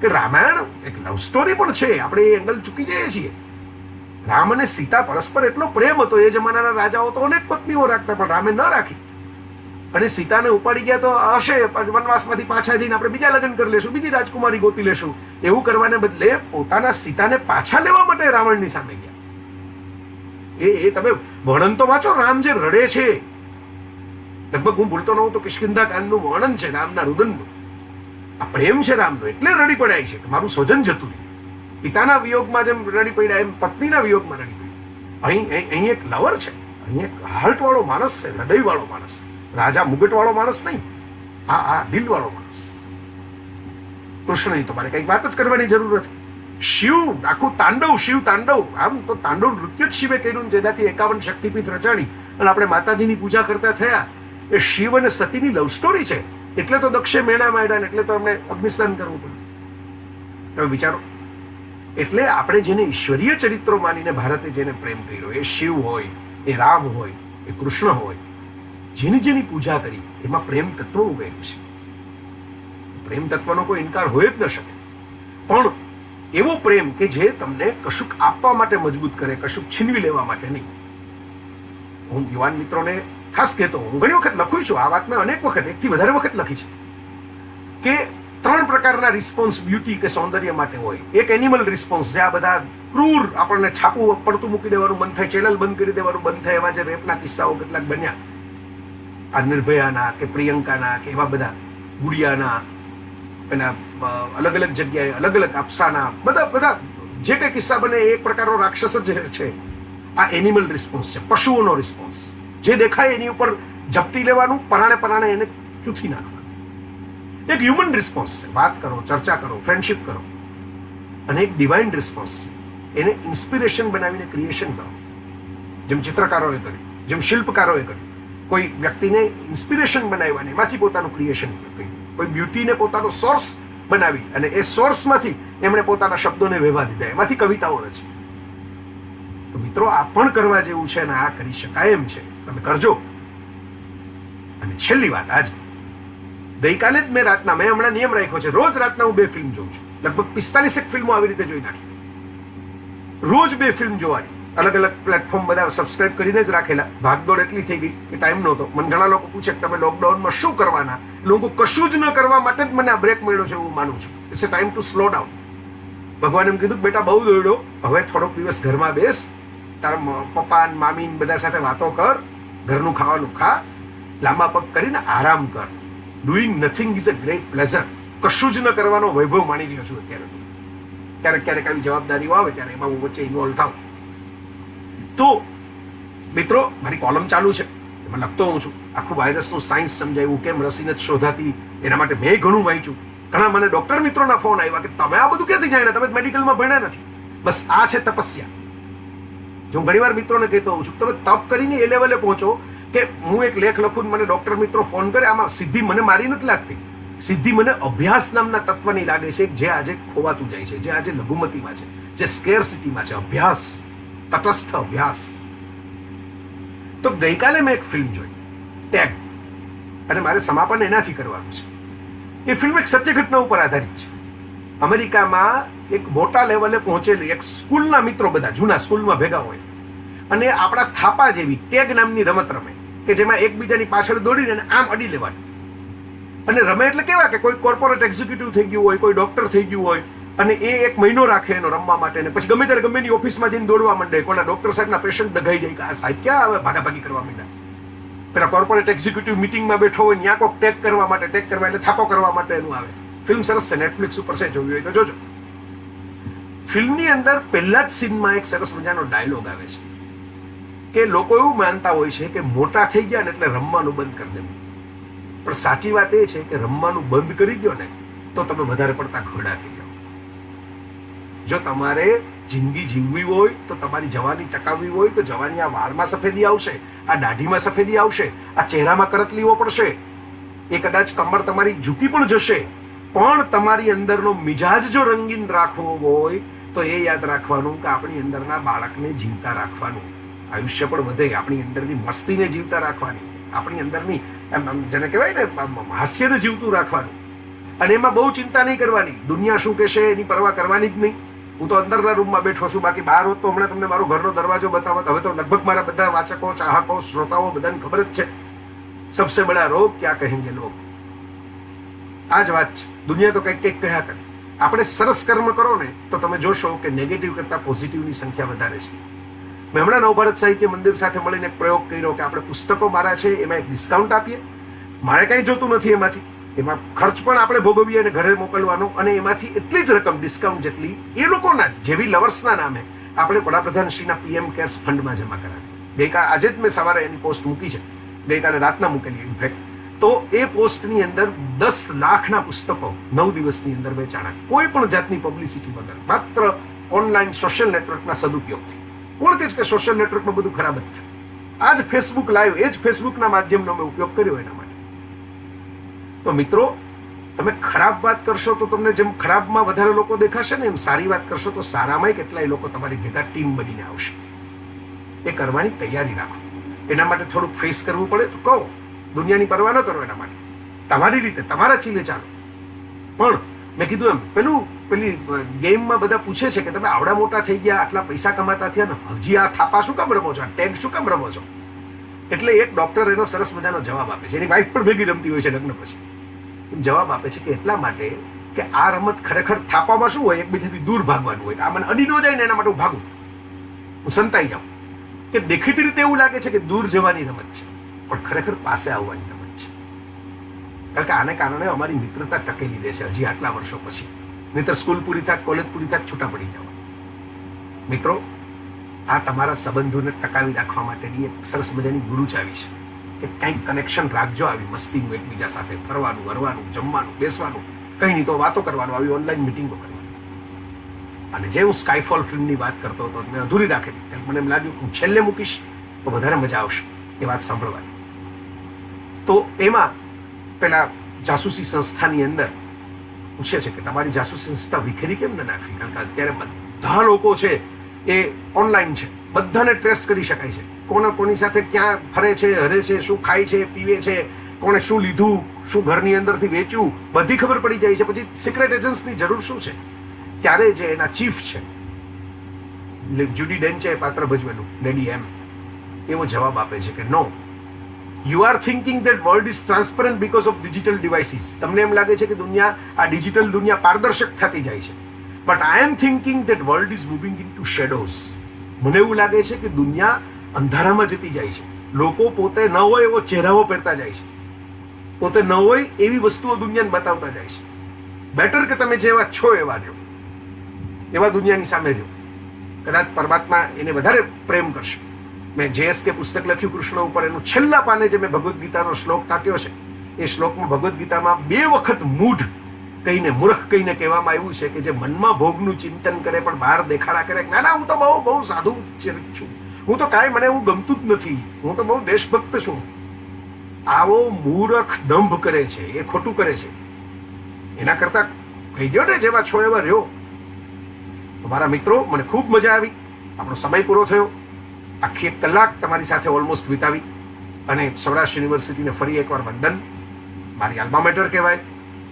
કે રામાયણ એક લવ સ્ટોરી પણ છે. આપણે એ એંગલ ચૂકી જઈએ છીએ. રામ અને સીતા પરસ્પર એટલો પ્રેમ હતો. એ જમાનાના રાજાઓ તો અનેક પત્નીઓ રાખતા, પણ રામે ન રાખી. અને સીતાને ઉપાડી ગયા તો હશે વનવાસમાંથી પાછા જઈને આપણે બીજા લગ્ન કરી લેશું, બીજી રાજકુમારી ગોતી લેશું. એવું કરવાને બદલે પોતાના સીતાને પાછા લેવા માટે રાવણની સામે ગયા. એ તમે વર્ણન તો વાંચો, રામ જે રડે છે, લગભગ હું ભૂલતો ન હોઉં તો કિષ્કિંધા કાંડનું વર્ણન છે રામના રુદનનું. આ પ્રેમ છે રામનો, એટલે રડી પડાય છે કે મારું સ્વજન જતું રહ્યું. પિતાના વિયોગમાં જેમ રડી પડ્યા એમ પત્નીના વિયોગમાં રડી પડ્યા. અહીં એક લવર છે, અહીં એક હાર્ટ વાળો માણસ છે, હૃદય વાળો માણસ. રાજા મુગટ વાળો માણસ નહીં, આ દિલ વાળો માણસ. કૃષ્ણની તો મારે કઈક વાત જ કરવાની જરૂર નથી. શિવ આખું તાંડવ, શિવ તાંડવ, આમ તો તાંડવ નૃત્ય જ શિવે કર્યું, જેનાથી 51 શક્તિપીઠ રચાણી અને આપણે માતાજીની પૂજા કરતા થયા. એ શિવ અને સતીની લવ સ્ટોરી છે. એટલે તો દક્ષે મેણા માંડ્યા, એટલે તો એમને અગ્નિસ્નાન કરવું પડ્યું. તમે વિચારો. એટલે આપણે જેને ઈશ્વરીય ચરિત્રો માનીને ભારતે જેને પ્રેમ કર્યો, એ શિવ હોય, એ રામ હોય, એ કૃષ્ણ હોય, જેની પૂજા કરી, એમાં પ્રેમ તત્વ ઉગેલું છે. પ્રેમ તત્વનો કોઈ ઇનકાર હોય જ ન શકે. પણ એવો પ્રેમ કે જે તમને કશુંક આપવા માટે મજબૂત કરે, કશુંક છીનવી લેવા માટે નહીં. હું યુવાન મિત્રોને ખાસ કહેતો, હું ઘણી વખત લખું છું આ વાત, મેં અનેક વખત, એકથી વધારે વખત લખી છે કે 3 પ્રકારના રિસ્પોન્સ બ્યુટી કે સૌંદર્ય માટે હોય. એક એનિમલ રિસ્પોન્સ, જે આ બધા ક્રૂર આપણને છાપું પડતું મૂકી દેવાનું મન થાય, ચેનલ બંધ કરી દેવાનું બંધ થાય, એવા જે રેપના કિસ્સાઓ કેટલાક બન્યા, આ નિર્ભયાના કે પ્રિયંકાના કે એવા બધા ગુડિયાના, પેલા અલગ અલગ જગ્યાએ અલગ અલગ અપ્સાના, બધા જે કંઈ કિસ્સા બને એ એક પ્રકારનો રાક્ષસ જ છે. આ એનિમલ રિસ્પોન્સ છે, પશુઓનો રિસ્પોન્સ. જે દેખાય એની ઉપર ઝપટી લેવાનું, પરાણે એને ચૂથી નાખવાનું. એક હ્યુમન રિસ્પોન્સ છે, વાત કરો, ચર્ચા કરો, ફ્રેન્ડશિપ કરો. અને એક ડિવાઇન રિસ્પોન્સ છે, એને ઇન્સ્પિરેશન બનાવીને ક્રિએશન કરો. જેમ ચિત્રકારોએ કર્યું, જેમ શિલ્પકારોએ કર્યું. કોઈ વ્યક્તિને ઇન્સ્પિરેશન બનાવવાની, એમાંથી પોતાનું ક્રિએશન કર્યું. કોઈ બ્યુટીને પોતાનો સોર્સ બનાવી અને એ સોર્સમાંથી એમણે પોતાના શબ્દોને વહેવા દીધા, એમાંથી કવિતાઓ રચી. તો મિત્રો, આ પણ કરવા જેવું છે અને આ કરી શકાય એમ છે. તમે કરજો. અને છેલ્લી વાત આજ, ગઈકાલે જ મેં હમણાં નિયમ રાખ્યો છે, રોજ રાતના હું 2 ફિલ્મ જોઉં છું. લગભગ 45 ફિલ્મો આવી રીતે જોઈ નાખી. રોજ 2 ફિલ્મ જોવાની. અલગ અલગ પ્લેટફોર્મ બધા સબસ્ક્રાઇબ કરીને જ રાખેલા. ભાગદોડ એટલી થઈ ગઈ કે ટાઈમ નહોતો. મને ઘણા લોકો પૂછે કે તમે લોકડાઉનમાં શું કરવાના? લોકો કશું જ ન કરવા માટે જ મને આ બ્રેક મળ્યો છે એવું માનું છું. It's a time to slow down. ભગવાને એમ કીધું, બેટા બહુ દોડ્યો, હવે થોડોક દિવસ ઘરમાં બેસ, તારા પપ્પા અને મામી બધા સાથે વાતો કર, ઘરનું ખાવાનું ખા, લાંબા પગ કરીને આરામ કર. Doing nothing is a great pleasure. કશું જ ન કરવાનો વૈભવ માણી રહ્યો છું અત્યારે. ક્યારેક આવી જવાબદારીઓ આવે ત્યારે એમાં હું વચ્ચે ઇન્વોલ્વ થાઉં. તો મિત્રો, મારી કોલમ ચાલુ છે, એમાં લખતો હું છું. આખું વાયરસનું સાયન્સ સમજાવ્યું, કેમ રસી નથી શોધાતી, એના માટે મેં ઘણું વાંચ્યું. ઘણા મને ડોક્ટર મિત્રોના ફોન આવ્યા કે તમે આ બધું ક્યાંથી જાણ્યા, તમે મેડિકલમાં ભણ્યા નથી. બસ આ છે તપસ્યા. જો ઘણી વાર મિત્રોને કહેતો હોઉં છું, તમે તપ કરીને એ લેવલે પહોંચો કે હું એક લેખ લખું, મને ડોક્ટર મિત્રો ફોન કરે, આમાં સિદ્ધિ મને મારી નથી લાગતી. સિદ્ધિ મને અભ્યાસ નામના તત્વની લાગે છે, જે આજે ખોવાતું જાય છે, જે આજે લઘુમતીમાં છે, જે સ્કેરસિટીમાં છે. અભ્યાસ, તટસ્થ અભ્યાસ. તો ગઈકાલે મેં એક ફિલ્મ જોઈ, ટેગ, અને મારે સમાપન એનાથી કરવાનું છે. એ ફિલ્મ એક સત્ય ઘટના ઉપર આધારિત છે. અમેરિકામાં એક મોટા લેવલે પહોંચેલી એક સ્કૂલના મિત્રો, બધા જૂના સ્કૂલમાં ભેગા હોય અને આપણા થાપા જેવી ટેગ નામની રમત રમે, કે જેમાં એકબીજાની પાછળ દોડીને આમ અડી લેવાની. અને રમે એટલે કેવા કે કોઈ કોર્પોરેટ એક્ઝિક્યુટિવ થઈ ગયું હોય, કોઈ ડોક્ટર થઈ ગયું હોય, અને એ 1 મહિનો રાખે એનો રમવા માટે, ને પછી ગમે ત્યારે ગમે એની ઓફિસમાં જઈને દોડવા માંડે. કોના ડોક્ટર સાહેબના પેશન્ટ દગાઈ જાય કે આ સાહેબ ક્યાં આવે ભાગાભાગી કરવા માંડ્યા. પેલા કોર્પોરેટ એક્ઝિક્યુટિવ મિટિંગમાં બેઠો હોય ત્યાં કોક ટેક કરવા એટલે થાપો કરવા માટે એનું આવે. ફિલ્મ સરસ છે, નેટફ્લિક્સ ઉપર છે, જોવી હોય તો જોજો. ફિલ્મની અંદર પહેલા જ સીનમાં એક સરસ મજાનો ડાયલોગ આવે છે કે લોકો એવું માનતા હોય છે કે મોટા થઈ ગયા ને એટલે રમવાનું બંધ કરી દેવું. પણ સાચી વાત એ છે કે રમવાનું બંધ કરી દો ને તો તમે વધારે પડતા ઘરડા થઈ જાઓ. જો તમારે જિંદગી જીવવી હોય તો તમારી જવાની ટકાવવી હોય તો જવાની આ વાળમાં સફેદી આવશે, આ દાઢીમાં સફેદી આવશે, આ ચહેરામાં કરતલીઓ પડશે, એ કદાચ કમર તમારી ઝૂકી પણ જશે, પણ તમારી અંદરનો મિજાજ જો રંગીન રાખવો હોય તો એ યાદ રાખવાનું કે આપણી અંદરના બાળકને જીવતા રાખવાનું. આયુષ્ય પણ વધે, આપણી અંદરની મસ્તીને જીવતા રાખવાની, આપણી અંદરની જેને કહેવાય ને હાસ્યને જીવતું રાખવાનું. અને એમાં બહુ ચિંતા નહીં કરવાની, દુનિયા શું કહેશે એની પરવા કરવાની જ નહીં. હું તો અંદરના રૂમમાં બેઠો છું, બાકી બહાર હોત તો હમણાં તમને મારો ઘરનો દરવાજો બતાવત. હવે તો લગભગ મારા બધા વાચકો, ચાહકો, શ્રોતાઓ બધાને ખબર જ છે સબસે બડા રોગ ક્યાં કહેંગે લોગ. આ જ વાત છે. દુનિયા તો કંઈક કંઈક કહ્યા કરે. આપણે સરસ કર્મ કરો ને તો તમે જોશો કે નેગેટિવ કરતાં પોઝિટિવની સંખ્યા વધારે છે. મેં હમણાં નવભારત સાહિત્ય મંદિર સાથે મળીને પ્રયોગ કર્યો કે આપણે પુસ્તકો મારા છે એમાં એક ડિસ્કાઉન્ટ આપીએ. મારે કંઈ જોતું નથી એમાંથી, એમાં ખર્ચ પણ આપણે ભોગવીએ અને ઘરે મોકલવાનો, અને એમાંથી એટલી જ રકમ ડિસ્કાઉન્ટ જેટલી એ લોકોના જ જેવી લવર્સના નામે આપણે વડાપ્રધાનશ્રીના PM કેર્સ ફંડમાં જમા કરાવી. આજે જ મેં સવારે એની પોસ્ટ મૂકી છે, ગઈકાલે રાતના મૂકેલી ઇનફેક્ટ. તો એ પોસ્ટની અંદર 10 લાખના પુસ્તકો 9 દિવસની અંદર વેચાણા, કોઈ પણ જાતની પબ્લિસિટી વગર, માત્ર ઓનલાઈન સોશિયલ નેટવર્કના સદુપયોગથી. કોણ કહે છે કે સોશિયલ નેટવર્કમાં બધું ખરાબ જ થાય? આ જ ફેસબુક લાઈવ, એ જ ફેસબુકના માધ્યમનો મેં ઉપયોગ કર્યો એના માટે. તો મિત્રો, તમે ખરાબ વાત કરશો તો તમને જેમ ખરાબમાં વધારે લોકો દેખાશે ને, એમ સારી વાત કરશો તો સારામાંય કેટલાય લોકો તમારી ભેગા ટીમ બનીને આવશે. એ કરવાની તૈયારી રાખો. એના માટે થોડુંક ફેસ કરવું પડે તો કહો, દુનિયાની પરવા ન કરો. એના માટે તમારી રીતે તમારા ચીલે ચાલો. પણ મેં કીધું એમ પેલી ગેમમાં બધા પૂછે છે કે તમે આવડા મોટા થઈ ગયા, આટલા પૈસા કમાતા થયા ને હજી આ થાપા શું કામ રમો છો, આ ટેગ શું કામ રમો છો? એટલે એક ડોક્ટર એનો સરસ મજાનો જવાબ આપે છે. એની વાઈફ પણ ભેગી રમતી હોય છે લગ્ન પછી. જવાબ આપે છે કે એટલા માટે કે આ રમત ખરેખર થાપામાં શું હોય, એકબીજાથી દૂર ભાગવાનું હોય. આ મને અડી ન જાય ને એના માટે હું ભાગું, હું સંતાઈ જાઉં. કે દેખીતી રીતે એવું લાગે છે કે દૂર જવાની રમત છે, પણ ખરેખર પાસે આવવાની રમત છે. કારણ કે આને કારણે અમારી મિત્રતા ટકેલી રહે છે હજી આટલા વર્ષો પછી. નહીંતર સ્કૂલ પૂરી થાય, કોલેજ પૂરી થાય, છૂટા પડી જવા. મિત્રો, આ તમારા સંબંધોને ટકાવી રાખવા માટેની એક સરસ મજાની ગુરુ ચાવી છે કે કંઈક કનેક્શન રાખજો આવી મસ્તીનું, એકબીજા સાથે ફરવાનું, વરવાનું, જમવાનું, બેસવાનું, કંઈ નહીં તો વાતો કરવાનું, આવી ઓનલાઈન મિટિંગો કરવાની. અને જે હું સ્કાયફોલ ફિલ્મની વાત કરતો હતો મેં અધૂરી રાખેલી, ત્યારે મને એમ લાગ્યું હું છેલ્લે મૂકીશ તો વધારે મજા આવશે એ વાત સાંભળવાની. તો એમાં પેલા જાસૂસી સંસ્થાની અંદર પૂછે છે કે તમારી જાસૂસી સંસ્થા વિખેરી કેમ ન નાખવી? કારણ કે અત્યારે બધા લોકો છે એ ઓનલાઈન છે, બધાને ટ્રેસ કરી શકાય છે. કોની સાથે ક્યાં ફરે છે, હરે છે, શું ખાય છે, પીવે છે, કોણે શું લીધું, શું ઘરની અંદરથી વેચ્યું, બધી ખબર પડી જાય છે. પછી સિક્રેટ એજન્ટ્સની જરૂર શું છે? ત્યારે જે એના ચીફ છે જુડી ડેન્ચે પાત્ર ભજવેલું લેડી એમ, એવો જવાબ આપે છે કે no, you are thinking that world is transparent because of digital devices. તમને એમ લાગે છે કે દુનિયા, આ ડિજિટલ દુનિયા પારદર્શક થતી જાય છે. But I am thinking that world is moving into shadows. મને એવું લાગે છે કે દુનિયા અંધારામાં જતી જાય છે. લોકો પોતે ન હોય એવો ચહેરાઓ પહેરતા જાય છે, પોતે ન હોય એવી વસ્તુઓ દુનિયાને બતાવતા જાય છે. બેટર કે તમે જેવા છો એવા રહ્યો, એવા દુનિયાની સામે રહ્યો. કદાચ પરમાત્મા એને વધારે પ્રેમ કરશે. મેં JSK પુસ્તક લખ્યું કૃષ્ણ ઉપર, એનું છેલ્લા પાને જે મેં ભગવદ્ ગીતાનો શ્લોક ટાંક્યો છે, એ શ્લોકમાં ભગવદ્ ગીતામાં 2 વખત મૂઢ કહીને, મૂર્ખ કહીને કહેવામાં આવ્યું છે કે જે મનમાં ભોગનું ચિંતન કરે પણ બહાર દેખાડા કરે, ના ના હું તો બહુ સાધુ ચરિત છું, હું તો કાંઈ મને એવું ગમતું જ નથી, હું તો બહુ દેશભક્ત છું. આવો મૂર્ખ દંભ કરે છે, એ ખોટું કરે છે. એના કરતા કહી દો ને જેવા છો એવા રહ્યો. તો મારા મિત્રો, મને ખૂબ મજા આવી. આપણો સમય પૂરો થયો. આખી 1 કલાક તમારી સાથે ઓલમોસ્ટ વિતાવી. અને સૌરાષ્ટ્ર યુનિવર્સિટીને ફરી એકવાર વંદન. મારી આલ્મા મેટર કહેવાય.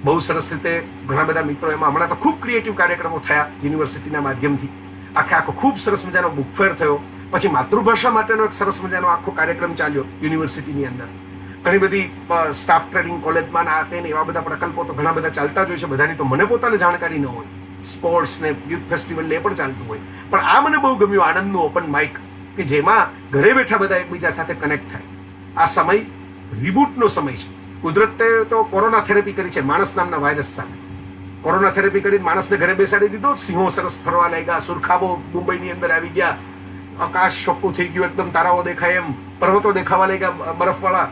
બહુ સરસ રીતે ઘણા બધા મિત્રો એમાં, હમણાં તો ખૂબ ક્રિએટિવ કાર્યક્રમો થયા યુનિવર્સિટીના માધ્યમથી. આખો ખૂબ સરસ મજાનો બુક ફેર થયો. પછી માતૃભાષા માટેનો એક સરસ મજાનો આખો કાર્યક્રમ ચાલ્યો યુનિવર્સિટીની અંદર. ઘણી બધી સ્ટાફ ટ્રેનિંગ કોલેજમાં આ તેને એવા બધા પ્રકલ્પો તો ઘણા બધા ચાલતા જ હોય છે બધાની, તો મને પોતાને જાણકારી ન હોય. સ્પોર્ટ્સ ને યુથ ફેસ્ટિવલ ને એ પણ ચાલતું હોય. પણ આ મને બહુ ગમ્યું આણંદનું ઓપન માઇક, કે જેમાં ઘરે બેઠા બધા એકબીજા સાથે કનેક્ટ થાય. આ સમય રિબૂટનો સમય છે. કુદરતે તો કોરોના થેરેપી કરી છે માણસ નામના વાયરસ સામે. કોરોના થેરેપી કરીને માણસને ઘરે બેસાડી દીધો, સિંહો સરસ ફરવા લાગ્યા, સુરખાબો મુંબઈની અંદર આવી ગયા, આકાશ ચોખ્ખું થઈ ગયું, એકદમ તારાઓ દેખાય એમ, પર્વતો દેખાવા લાગ્યા બરફવાળા,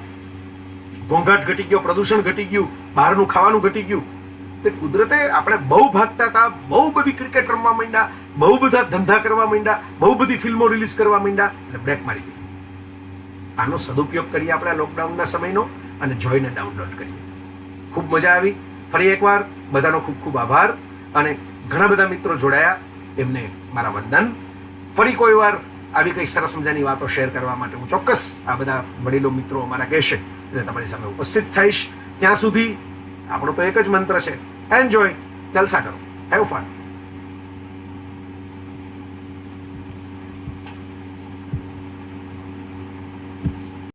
ઘોંઘાટ ઘટી ગયો, પ્રદૂષણ ઘટી ગયું, બહારનું ખાવાનું ઘટી ગયું. તે કુદરતે આપણે બહુ ભાગતા હતા, બહુ બધી ક્રિકેટ રમવા માંડ્યા, બહુ બધા ધંધા કરવા માંડ્યા, બહુ બધી ફિલ્મો રિલીઝ કરવા માંડ્યા, એટલે બ્રેક મારી દીધી. આનો સદુપયોગ કરીએ આપણે લોકડાઉનના સમયનો અને જોઈને ડાઉનલોડ કરીએ. ખૂબ મજા આવી. ફરી એકવાર બધાનો ખૂબ ખૂબ આભાર, અને ઘણા બધા મિત્રો જોડાયા, એમને મારા વંદન. ફરી કોઈ વાર આવી કઈ સરસ મજાની વાતો શેર કરવા માટે હું ચોક્કસ આ બધા વડીલો મિત્રો અમારા કહેશે એટલે તમારી સામે ઉપસ્થિત થઈશ. ત્યાં સુધી આપણો તો એક જ મંત્ર છે, એન્જોય, જલસા કરો, હેવ ફન.